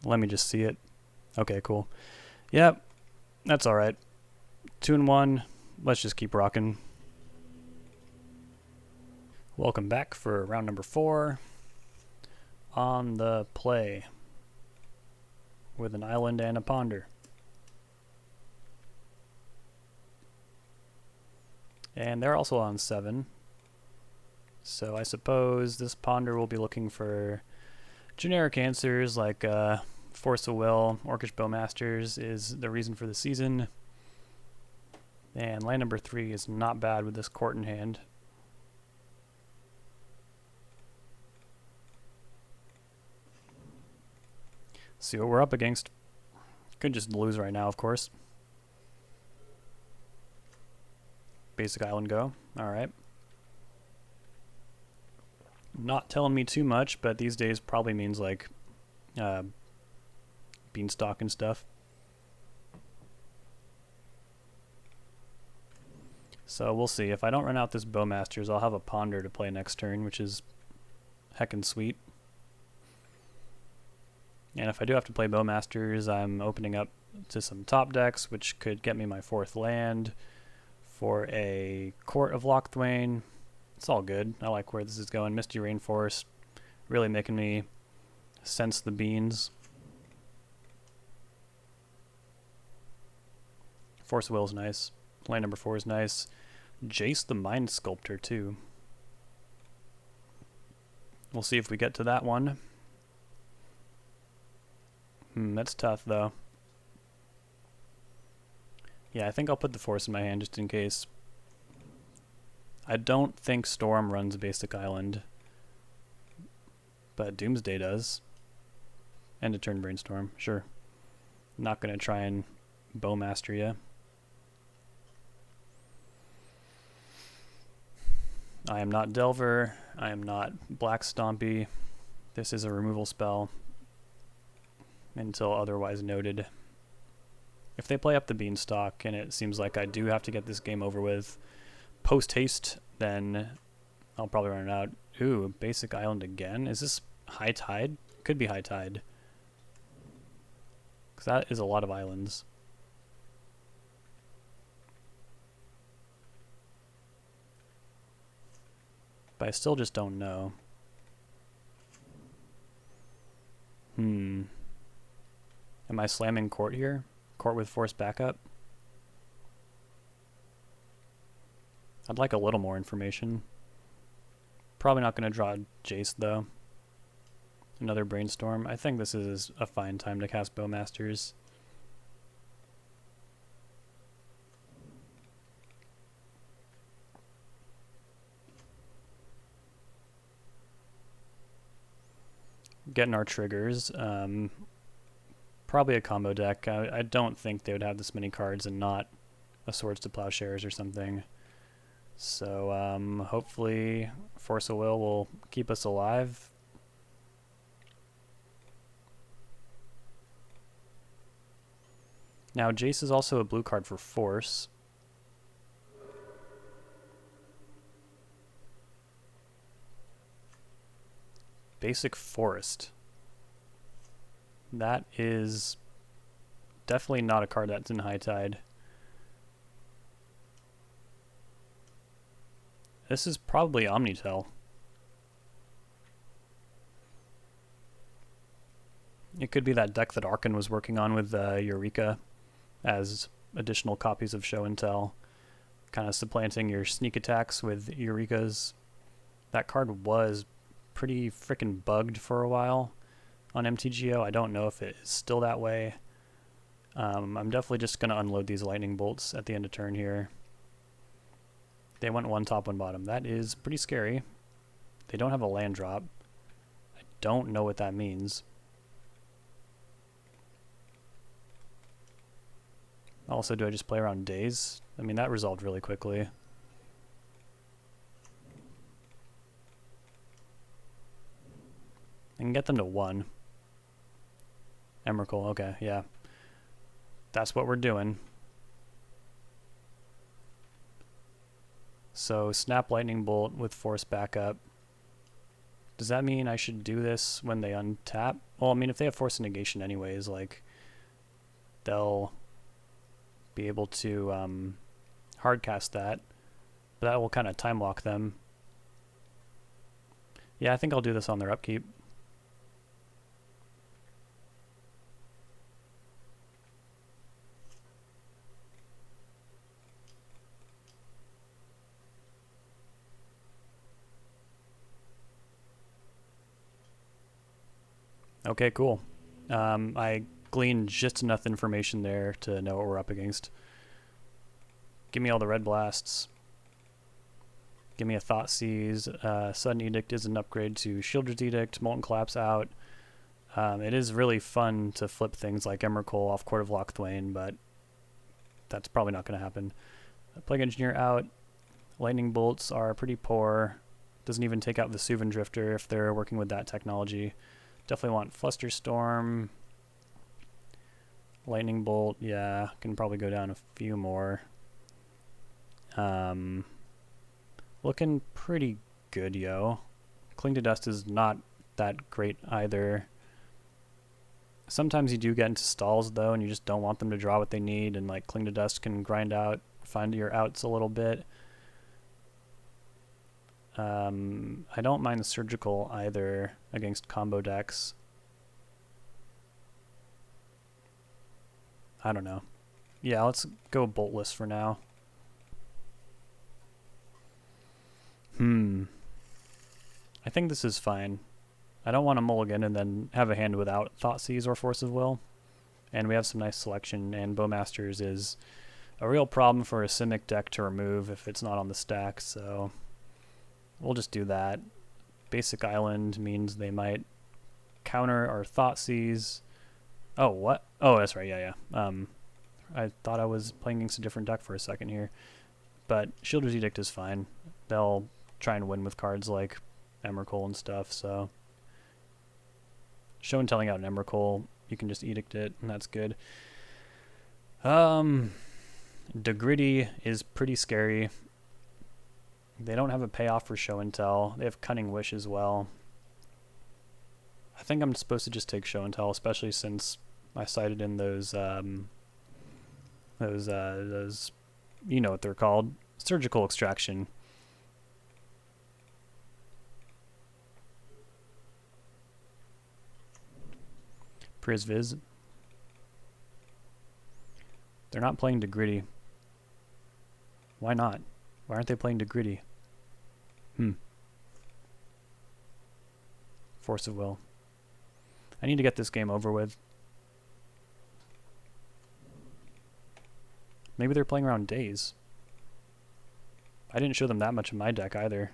Let me just see it. Okay, cool. Yep, that's alright. 2 and 1. Let's just keep rocking. Welcome back for round number 4 on the play with an island and a ponder. And they're also on 7. So I suppose this ponder will be looking for generic answers like Force of Will, Orcish Bowmasters is the reason for the season. And land number 3 is not bad with this court in hand. See what we're up against. Could just lose right now, of course. Basic island go. Alright. Not telling me too much, but these days probably means like beanstalk and stuff. So we'll see. If I don't run out this Bowmasters, I'll have a ponder to play next turn, which is heckin' sweet. And if I do have to play Bowmasters, I'm opening up to some top decks, which could get me my 4th land for a Court of Lochthwain. It's all good. I like where this is going. Misty Rainforest, really making me sense the beans. Force of Will is nice. Land number 4 is nice. Jace the Mind Sculptor too. We'll see if we get to that one. That's tough though. Yeah, I think I'll put the Force in my hand just in case. I don't think Storm runs Basic Island, but Doomsday does. End of turn Brainstorm, sure. Not gonna try and Bowmaster ya. I am not Delver, I am not Black Stompy. This is a removal spell until otherwise noted. If they play up the Beanstalk and it seems like I do have to get this game over with post-haste, then I'll probably run it out. Ooh, Basic Island again? Is this High Tide? Could be High Tide. Because that is a lot of islands. But I still just don't know. Am I slamming Court here? Court with Force backup? I'd like a little more information. Probably not going to draw Jace though. Another Brainstorm. I think this is a fine time to cast Bowmasters. Getting our triggers. Probably a combo deck. I don't think they would have this many cards and not a Swords to Plowshares or something. So hopefully Force of will keep us alive. Now Jace is also a blue card for Force. Basic Forest. That is definitely not a card that's in High Tide. This is probably Omnitel. It could be that deck that Arkan was working on with Eureka as additional copies of Show and Tell, kind of supplanting your sneak attacks with Eureka's. That card was pretty freaking bugged for a while on MTGO. I don't know if it is still that way. I'm definitely just going to unload these lightning bolts at the end of turn here. They went one top, one bottom. That is pretty scary. They don't have a land drop. I don't know what that means. Also, do I just play around Daze? I mean, that resolved really quickly. I can get them to 1. Emrakul, okay, yeah. That's what we're doing. So, Snap Lightning Bolt with Force backup. Does that mean I should do this when they untap? Well, I mean, if they have Force of Negation anyways, like, they'll be able to hardcast that. But that will kind of time lock them. Yeah, I think I'll do this on their upkeep. Okay, cool. I gleaned just enough information there to know what we're up against. Give me all the red blasts. Give me a Thoughtseize. Sudden Edict is an upgrade to Shieldred's Edict. Molten Collapse out. It is really fun to flip things like Emrakul off Court of Lochthwain, but that's probably not going to happen. Plague Engineer out. Lightning Bolts are pretty poor. Doesn't even take out Vesuvan Drifter if they're working with that technology. Definitely want Flusterstorm. Lightning Bolt, yeah, can probably go down a few more. Looking pretty good, yo. Cling to Dust is not that great either. Sometimes you do get into stalls, though, and you just don't want them to draw what they need, and like Cling to Dust can grind out, find your outs a little bit. I don't mind the Surgical either against combo decks. I don't know. Yeah, let's go Boltless for now. I think this is fine. I don't want to mulligan and then have a hand without Thoughtseize or Force of Will. And we have some nice selection, and Bowmasters is a real problem for a Simic deck to remove if it's not on the stack, so we'll just do that. Basic Island means they might counter our Thoughtseize. Oh, what? Oh, that's right, yeah. I thought I was playing against a different deck for a second here. But Shieldred's Edict is fine. They'll try and win with cards like Emrakul and stuff, so Show and Telling out an Emrakul, you can just Edict it, and that's good. Degriddy is pretty scary. They don't have a payoff for Show and Tell. They have Cunning Wish as well. I think I'm supposed to just take Show and Tell, especially since I cited in those you know what they're called, Surgical Extraction. Prisviz. They're not playing Degriddy. Why not? Why aren't they playing Degriddy? Force of Will. I need to get this game over with. Maybe they're playing around Daze. I didn't show them that much in my deck either.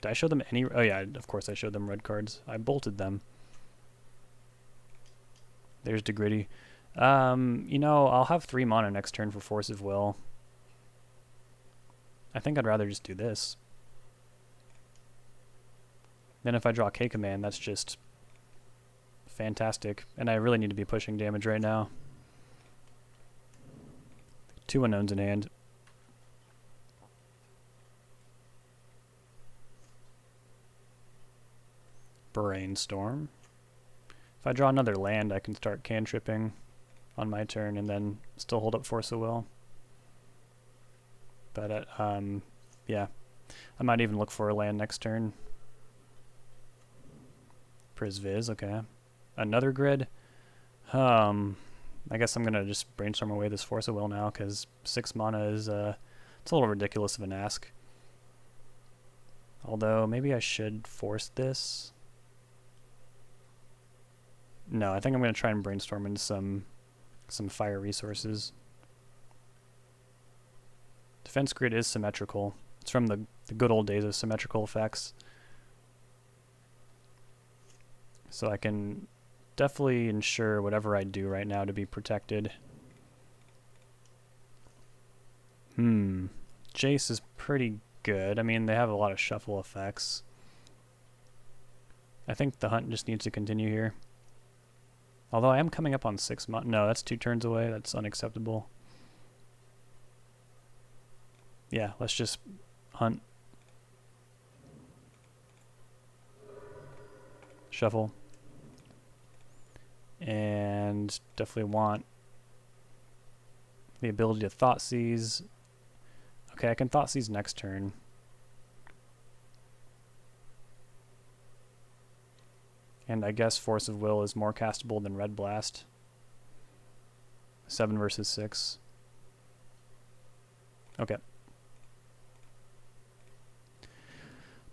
Did I show them any? Oh yeah, of course I showed them red cards. I bolted them. There's Degriddy. You know, I'll have 3 mana next turn for Force of Will. I think I'd rather just do this. Then if I draw K-Command, that's just fantastic. And I really need to be pushing damage right now. 2 unknowns in hand. Brainstorm. If I draw another land, I can start cantripping on my turn and then still hold up Force of Will. But yeah, I might even look for a land next turn. Prisviz, okay. Another grid. I guess I'm gonna just brainstorm away this Force of Will now because 6 mana is it's a little ridiculous of an ask. Although maybe I should force this. No, I think I'm gonna try and brainstorm into some fire resources. Defense grid is symmetrical. It's from the good old days of symmetrical effects. So I can definitely ensure whatever I do right now to be protected. Jace is pretty good. I mean, they have a lot of shuffle effects. I think the hunt just needs to continue here. Although I am coming up on 6 months. No, that's 2 turns away. That's unacceptable. Yeah, let's just hunt. Shuffle. And definitely want the ability to Thought Seize. Okay, I can Thought Seize next turn. And I guess Force of Will is more castable than Red Blast. 7 versus 6. Okay.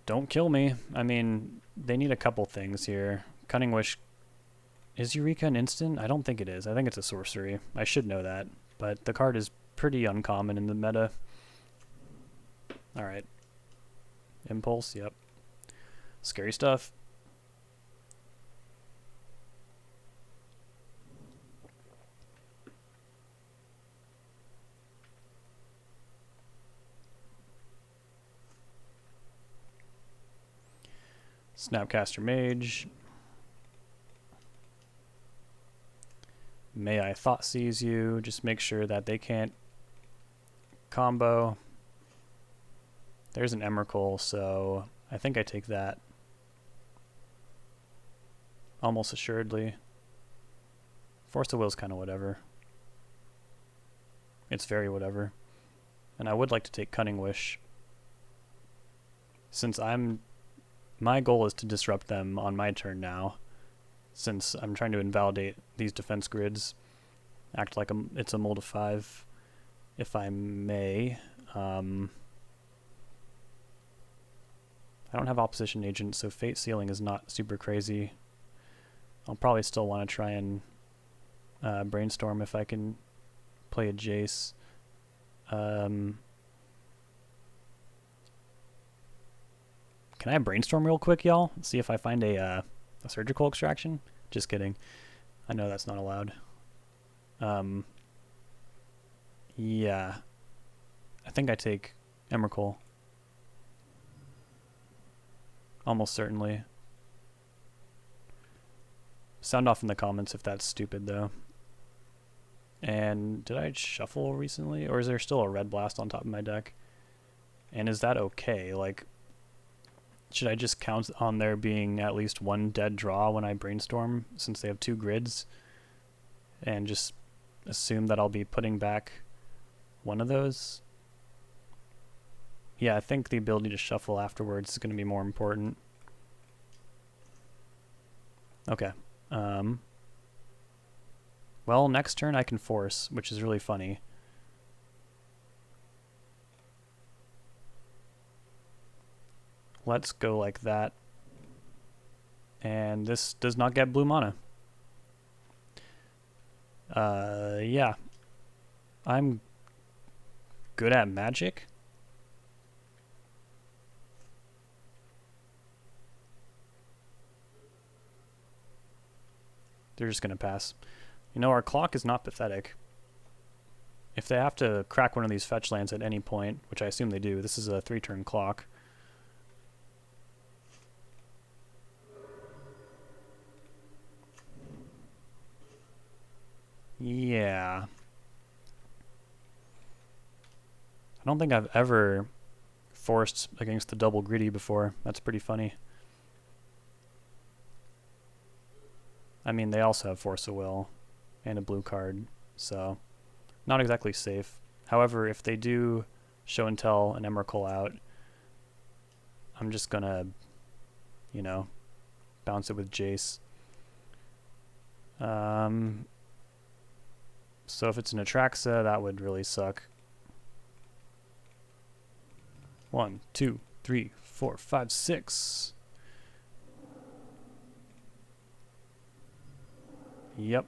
Don't kill me. I mean, they need a couple things here. Cunning Wish. Is Eureka an instant? I don't think it is. I think it's a sorcery. I should know that. But the card is pretty uncommon in the meta. Alright. Impulse, yep. Scary stuff. Snapcaster Mage. May I Thought Seize you? Just make sure that they can't combo. There's an Emrakul, so I think I take that. Almost assuredly. Force of Will is kind of whatever. It's very whatever. And I would like to take Cunning Wish. Since my goal is to disrupt them on my turn now, since I'm trying to invalidate these defense grids, act like it's a mold of 5, if I may. I don't have opposition agent, so Fate Sealing is not super crazy. I'll probably still want to try and brainstorm if I can play a Jace. Can I brainstorm real quick, y'all? See if I find a surgical extraction? Just kidding. I know that's not allowed. Yeah. I think I take Emrakul. Almost certainly. Sound off in the comments if that's stupid, though. And did I shuffle recently? Or is there still a Red Blast on top of my deck? And is that okay? Like, should I just count on there being at least one dead draw when I brainstorm, since they have 2 grids? And just assume that I'll be putting back one of those? Yeah, I think the ability to shuffle afterwards is going to be more important. Okay. Well, next turn I can force, which is really funny. Let's go like that. And this does not get blue mana. Yeah. I'm good at Magic. They're just going to pass. You know, our clock is not pathetic. If they have to crack one of these fetch lands at any point, which I assume they do, this is a 3-turn clock. Yeah. I don't think I've ever forced against the double greedy before. That's pretty funny. I mean, they also have Force of Will and a blue card, so not exactly safe. However, if they do Show and Tell an Emrakul out, I'm just gonna, you know, bounce it with Jace. So if it's an Atraxa, that would really suck. 1, 2, 3, 4, 5, 6. Yep.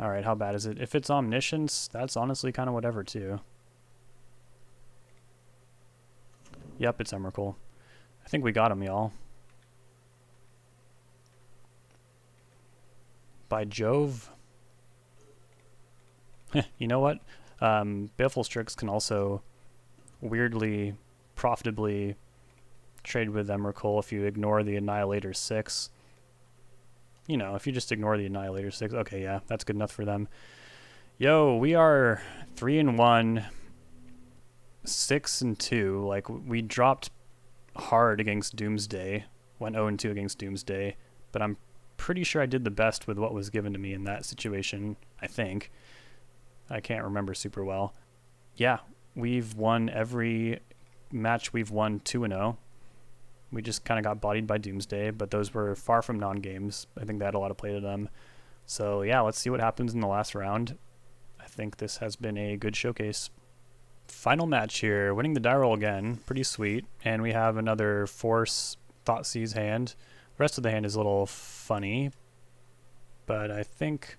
Alright, how bad is it? If it's Omniscience, that's honestly kind of whatever, too. Yep, it's Emrakul. I think we got him, y'all. By Jove. You know what? Baleful Strix can also weirdly, profitably trade with Emrakul if you ignore the Annihilator 6. You know, if you just ignore the Annihilator 6, okay, yeah, that's good enough for them. Yo, we are 3-1, 6-2. Like, we dropped hard against Doomsday, went 0-2 against Doomsday, but I'm pretty sure I did the best with what was given to me in that situation, I think. I can't remember super well. Yeah, we've won every match. We've won 2-0. We just kind of got bodied by Doomsday, but those were far from non-games. I think they had a lot of play to them. So yeah, let's see what happens in the last round. I think this has been a good showcase. Final match here, winning the die roll again, pretty sweet. And we have another Force Thoughtseize hand. The rest of the hand is a little funny, but I think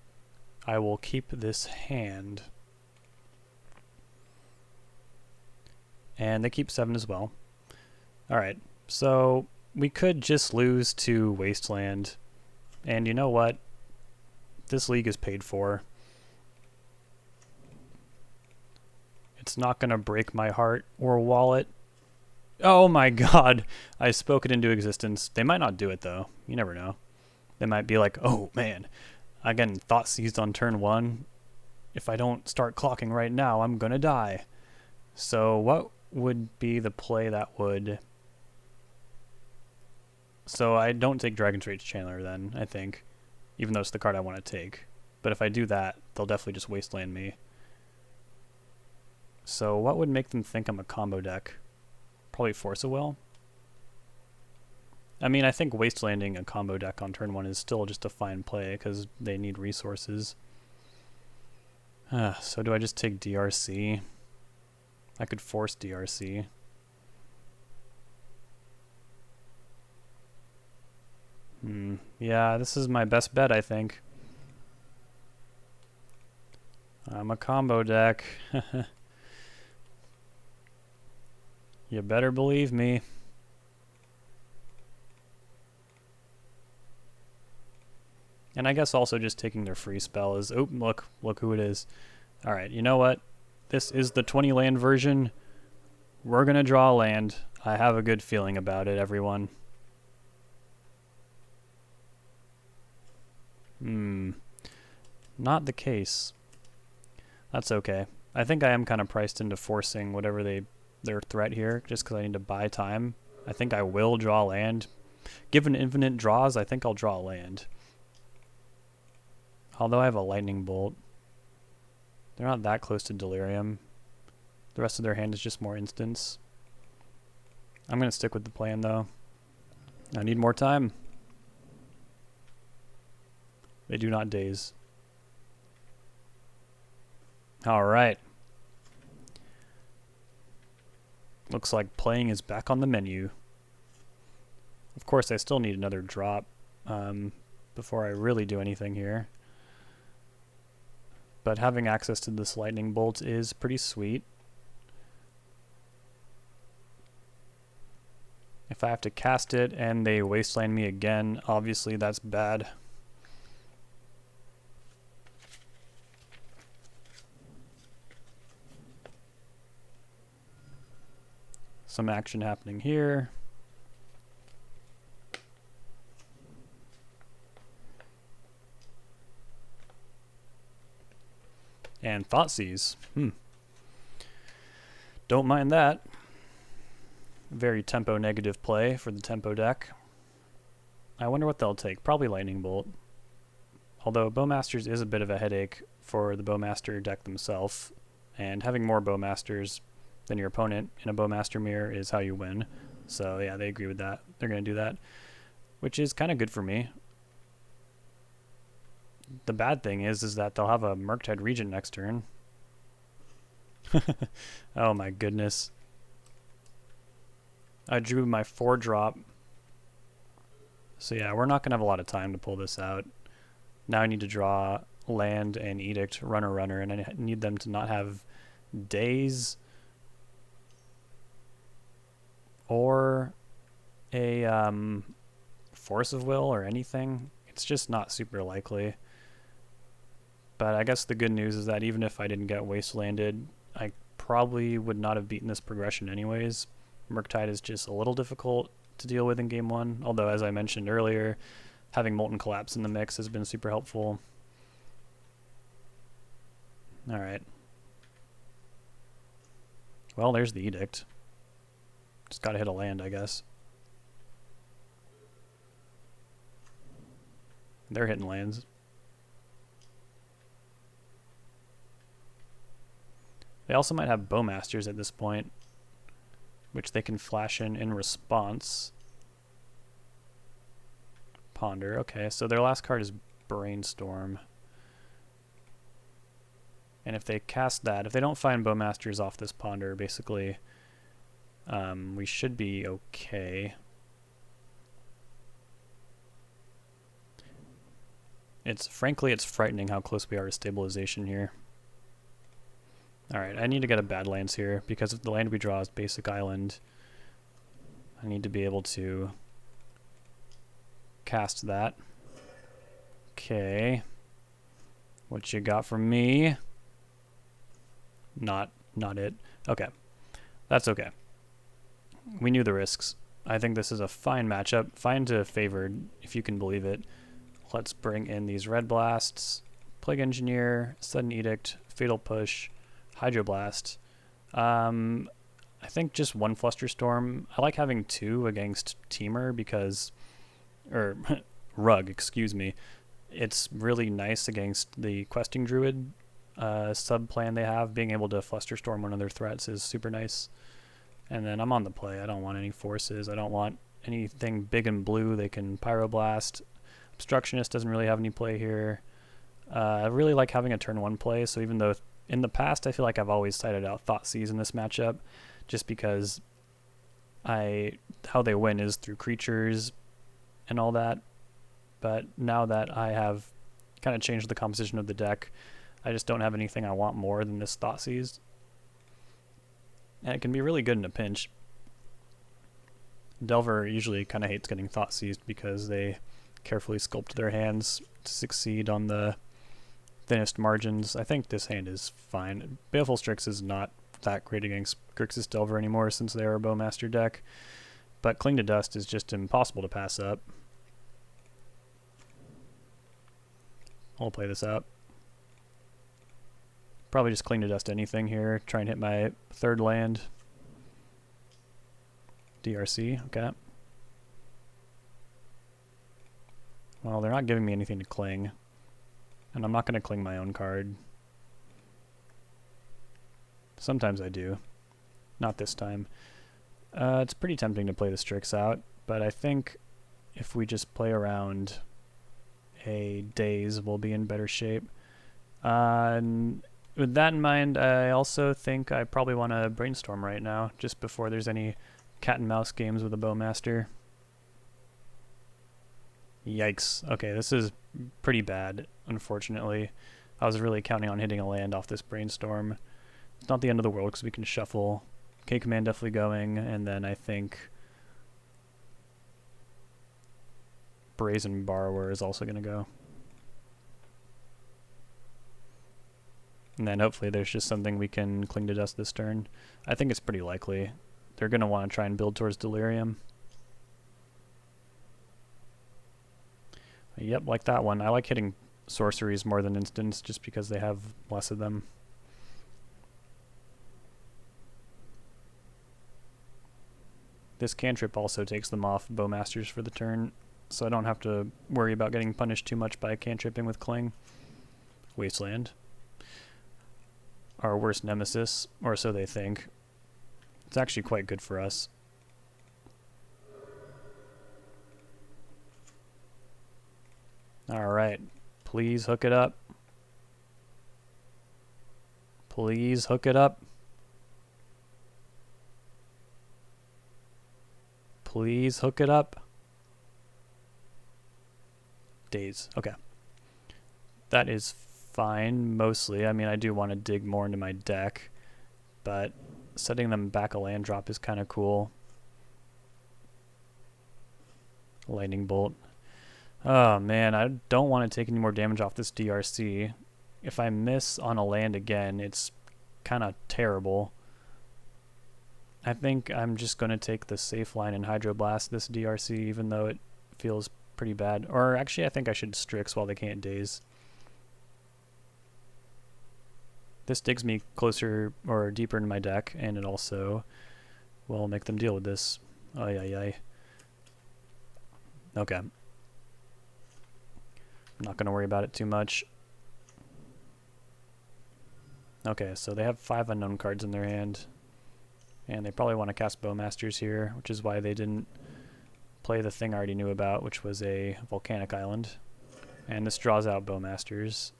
I will keep this hand. And they keep 7 as well. Alright, so we could just lose to Wasteland. And you know what? This league is paid for. It's not going to break my heart or wallet. Oh my god, I spoke it into existence. They might not do it though. You never know. They might be like, oh man, I get thought seized on turn 1. If I don't start clocking right now, I'm going to die. So what would be the play that would... So I don't take Dragon's Rage Chandler then, I think. Even though it's the card I want to take. But if I do that, they'll definitely just Wasteland me. So what would make them think I'm a combo deck? Probably Force of Will. I mean, I think Wastelanding a combo deck on turn 1 is still just a fine play because they need resources. So do I just take DRC? I could force DRC. Yeah, this is my best bet, I think. I'm a combo deck. You better believe me. And I guess also just taking their free spell is... Oh, look who it is. Alright, you know what? This is the 20 land version. We're gonna draw a land. I have a good feeling about it, everyone. Not the case. That's okay. I think I am kind of priced into forcing whatever their threat here, just because I need to buy time. I think I will draw land. Given infinite draws, I think I'll draw a land. Although I have a lightning bolt. They're not that close to Delirium. The rest of their hand is just more instants. I'm going to stick with the plan though. I need more time. They do not daze. Alright. Looks like playing is back on the menu. Of course, I still need another drop before I really do anything here. But having access to this lightning bolt is pretty sweet. If I have to cast it and they wasteland me again, obviously that's bad. Some action happening here. And Thoughtseize. Don't mind that. Very tempo negative play for the tempo deck. I wonder what they'll take. Probably Lightning Bolt. Although Bowmasters is a bit of a headache for the Bowmaster deck themselves. And having more Bowmasters than your opponent in a Bowmaster mirror is how you win. So yeah, they agree with that. They're going to do that. Which is kind of good for me. The bad thing is that they'll have a Murktide Regent next turn. Oh my goodness. I drew my 4-drop. So yeah, we're not going to have a lot of time to pull this out. Now I need to draw land and Edict, runner, and I need them to not have daze or a Force of Will or anything. It's just not super likely. But I guess the good news is that even if I didn't get wastelanded, I probably would not have beaten this progression anyways. Murktide is just a little difficult to deal with in game 1, although as I mentioned earlier, having Molten Collapse in the mix has been super helpful. Alright. Well, there's the Edict. Just gotta hit a land, I guess. They're hitting lands. They also might have Bowmasters at this point, which they can flash in response. Ponder. Okay, so their last card is Brainstorm. And if they cast that, if they don't find Bowmasters off this Ponder, basically, we should be okay. Frankly, it's frightening how close we are to stabilization here. Alright, I need to get a Badlands here, because if the land we draw is basic island, I need to be able to cast that. Okay. What you got from me? Not it. Okay. That's okay. We knew the risks. I think this is a fine matchup. Fine to favored, if you can believe it. Let's bring in these Red Blasts. Plague Engineer, Sudden Edict, Fatal Push, Hydroblast. I think just one Flusterstorm. I like having two against Teamer because... or Rug, excuse me. It's really nice against the Questing Druid sub-plan they have. Being able to Flusterstorm one of their threats is super nice. And then I'm on the play. I don't want any forces. I don't want anything big and blue. They can Pyroblast. Obstructionist doesn't really have any play here. I really like having a turn 1 play, so even though in the past I feel like I've always sided out Thoughtseize in this matchup, just because how they win is through creatures and all that. But now that I have kind of changed the composition of the deck, I just don't have anything I want more than this Thoughtseize. And it can be really good in a pinch. Delver usually kind of hates getting Thoughtseized because they carefully sculpt their hands to succeed on the thinnest margins. I think this hand is fine. Baleful Strix is not that great against Grixis Delver anymore since they're a Bowmaster deck, but Cling to Dust is just impossible to pass up. I'll play this up. Probably just Cling to Dust anything here. Try and hit my third land. DRC, okay. Well, they're not giving me anything to cling. And I'm not going to cling my own card. Sometimes I do. Not this time. It's pretty tempting to play the Strix out, but I think if we just play around a Daze, we'll be in better shape. And with that in mind, I also think I probably want to Brainstorm right now, just before there's any cat and mouse games with a Bowmaster. Yikes. Okay, this is pretty bad, unfortunately. I was really counting on hitting a land off this Brainstorm. It's not the end of the world because we can shuffle. K-Command definitely going, and then I think Brazen Borrower is also going to go. And then hopefully there's just something we can Cling to Dust this turn. I think it's pretty likely. They're going to want to try and build towards Delirium. Yep, like that one. I like hitting sorceries more than instants just because they have less of them. This cantrip also takes them off Bowmasters for the turn, so I don't have to worry about getting punished too much by cantripping with Cling. Wasteland. Our worst nemesis, or so they think. It's actually quite good for us. Alright, please hook it up. Please hook it up. Please hook it up. Daze, okay. That is fine, mostly. I mean, I do want to dig more into my deck, but setting them back a land drop is kind of cool. Lightning Bolt. Oh man, I don't want to take any more damage off this DRC. If I miss on a land again, it's kind of terrible. I think I'm just going to take the safe line and Hydroblast this DRC, even though it feels pretty bad. Or actually, I think I should Strix while they can't Daze. This digs me closer or deeper into my deck, and it also will make them deal with this. Ay, ay, ay. Okay. I'm not going to worry about it too much. Okay, so they have 5 unknown cards in their hand. And they probably want to cast Bowmasters here, which is why they didn't play the thing I already knew about, which was a Volcanic Island. And this draws out Bowmasters.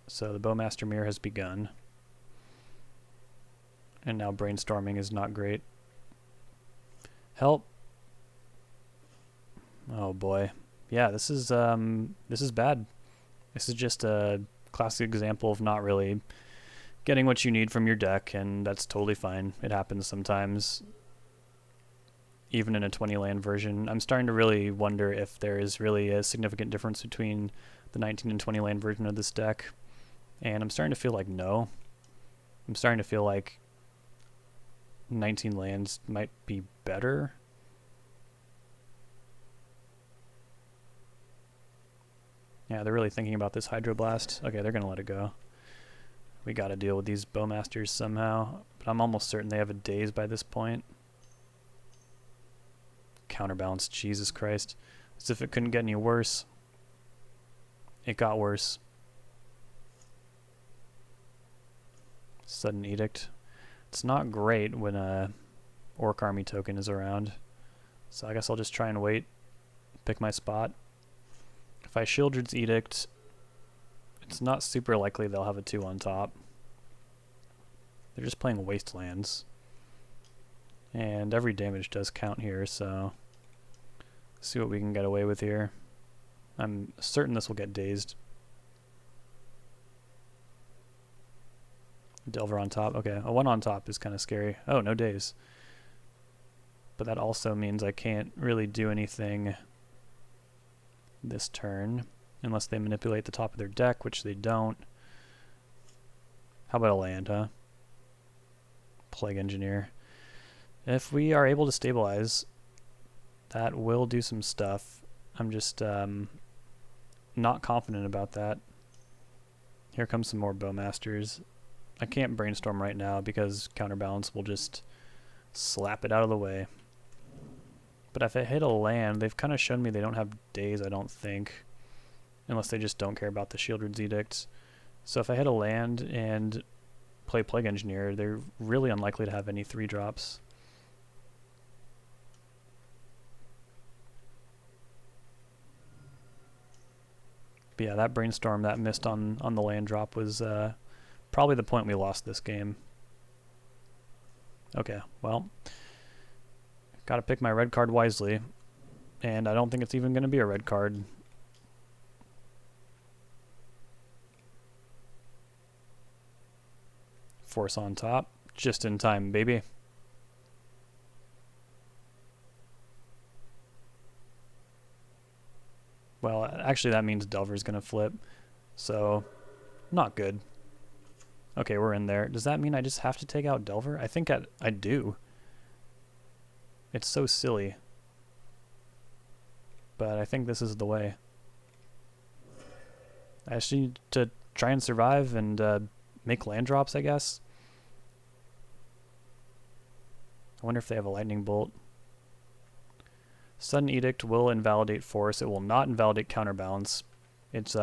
So the Bowmaster Mirror has begun. And now brainstorming is not great. Help! Oh boy. Yeah, this is bad. This is just a classic example of not really getting what you need from your deck, and that's totally fine. It happens sometimes, even in a 20 land version. I'm starting to really wonder if there is really a significant difference between the 19 and 20 land version of this deck, and I'm starting to feel like no. I'm starting to feel like 19 lands might be better. Yeah, they're really thinking about this Hydroblast. Okay, they're gonna let it go. We gotta deal with these Bowmasters somehow, but I'm almost certain they have a Daze by this point. Counterbalance, Jesus Christ. As if it couldn't get any worse. It got worse. Sudden Edict. It's not great when a Orc Army token is around, so I guess I'll just try and wait, pick my spot. If I Shieldred's Edict, it's not super likely they'll have a 2 on top. They're just playing Wastelands. And every damage does count here, so let's see what we can get away with here. I'm certain this will get dazed. Delver on top. Okay, a 1 on top is kind of scary. Oh, no daze. But that also means I can't really do anything this turn unless they manipulate the top of their deck, which they don't. How about a land, huh? Plague Engineer. If we are able to stabilize, that will do some stuff. I'm just not confident about that. Here comes some more Bowmasters. I can't brainstorm right now because Counterbalance will just slap it out of the way. But if I hit a land, they've kind of shown me they don't have Daze, I don't think. Unless they just don't care about the Shieldred's Edict. So if I hit a land and play Plague Engineer, they're really unlikely to have any 3-drops. But yeah, that brainstorm that missed on the land drop was probably the point we lost this game. Okay, well, gotta pick my red card wisely, and I don't think it's even going to be a red card. Force on top, just in time, baby. Well, actually that means Delver's going to flip, so not good. Okay, we're in there. Does that mean I just have to take out Delver? I think I do. It's so silly. But I think this is the way. I just need to try and survive and make land drops, I guess. I wonder if they have a lightning bolt. Sudden Edict will invalidate Force. It will not invalidate Counterbalance. It's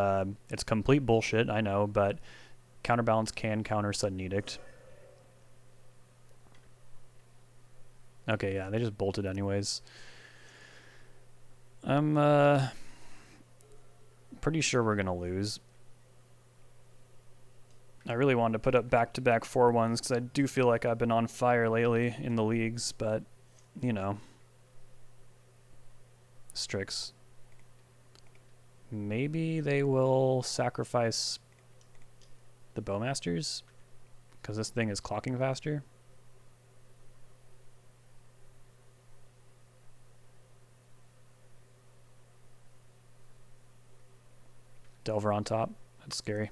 complete bullshit, I know, but Counterbalance can counter Sudden Edict. Okay, yeah, they just bolted anyways. I'm pretty sure we're gonna lose. I really wanted to put up back-to-back 4-1s because I do feel like I've been on fire lately in the leagues, but, you know. Strix. Maybe they will sacrifice the Bowmasters because this thing is clocking faster. Delver on top. That's scary.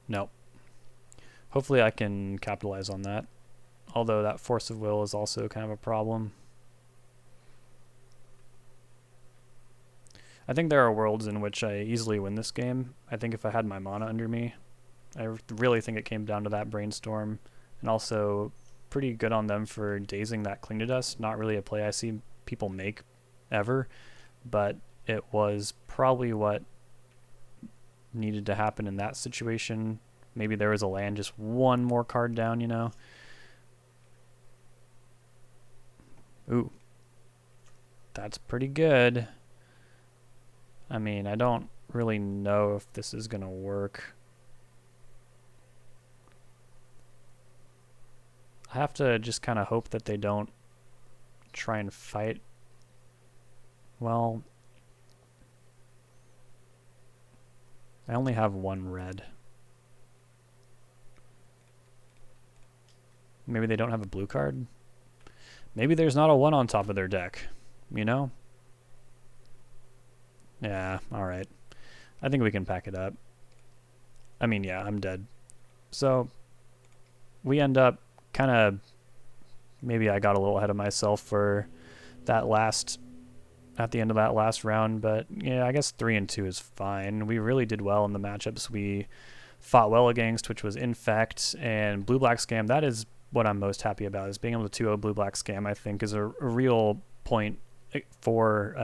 No. Hopefully I can capitalize on that. Although that Force of Will is also kind of a problem. I think there are worlds in which I easily win this game. I think if I had my mana under me, I really think it came down to that Brainstorm. And also pretty good on them for dazing that Cling to Dust. Not really a play I see people make ever, but it was probably what needed to happen in that situation. Maybe there was a land just one more card down, you know? Ooh. That's pretty good. I mean, I don't really know if this is going to work. I have to just kind of hope that they don't try and fight. Well, I only have one red. Maybe they don't have a blue card? Maybe there's not a 1 on top of their deck, you know? Yeah, alright. I think we can pack it up. I mean, yeah, I'm dead. So, we end up kind of... Maybe I got a little ahead of myself for that last... At the end of that last round, but yeah, I guess 3-2 is fine. We really did well in the matchups we fought well against, which was Infect and Blue-Black Scam. That is what I'm most happy about, is being able to 2-0 Blue-Black Scam, I think, is a real point for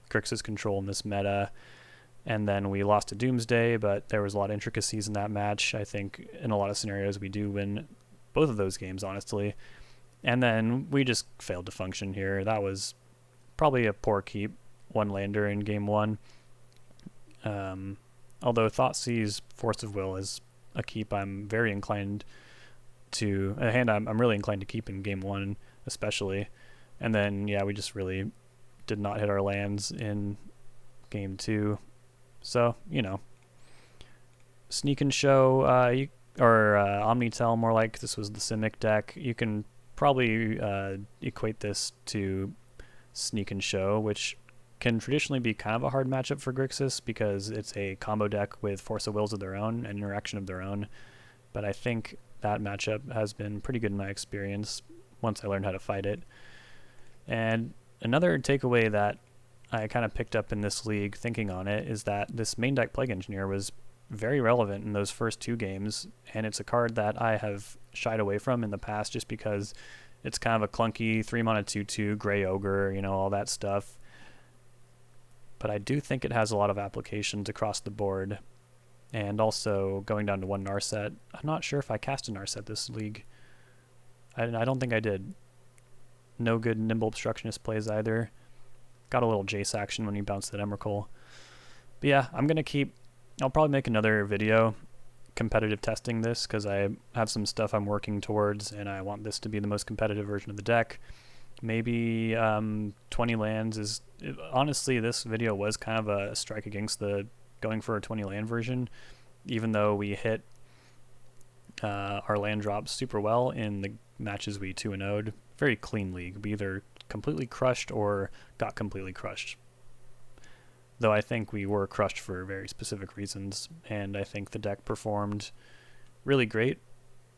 Grixis Control in this meta. And then we lost to Doomsday, but there was a lot of intricacies in that match. I think in a lot of scenarios we do win both of those games, honestly. And then we just failed to function here. That was probably a poor keep, one lander in game 1. Although Thoughtseize Force of Will is a keep I'm very inclined to, a hand I'm really inclined to keep in game 1 especially. And then, yeah, we just really did not hit our lands in game 2. So, you know, Sneak and Show, Omnitel, more like, this was the Simic deck. You can probably equate this to Sneak and Show, which can traditionally be kind of a hard matchup for Grixis because it's a combo deck with Force of Wills of their own and interaction of their own. But I think that matchup has been pretty good in my experience once I learned how to fight it. And another takeaway that I kind of picked up in this league thinking on it is that this main deck Plague Engineer was very relevant in those first 2 games, and it's a card that I have shied away from in the past just because it's kind of a clunky 3-mana 2/2 Gray Ogre, you know, all that stuff. But I do think it has a lot of applications across the board. And also going down to 1 Narset. I'm not sure if I cast a Narset this league. I don't think I did. No good Nimble Obstructionist plays either. Got a little Jace action when he bounced that Emrakul. But yeah, I'll probably make another video competitive testing this because I have some stuff I'm working towards and I want this to be the most competitive version of the deck. Maybe 20 lands is... Honestly, this video was kind of a strike against the going for a 20 land version, even though we hit our land drops super well in the matches we 2-0'd. Very clean league. We either completely crushed or got completely crushed. Though I think we were crushed for very specific reasons, and I think the deck performed really great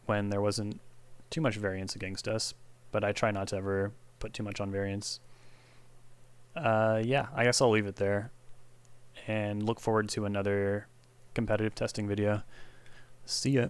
when there wasn't too much variance against us, but I try not to ever put too much on variance. Yeah, I guess I'll leave it there, and look forward to another competitive testing video. See ya.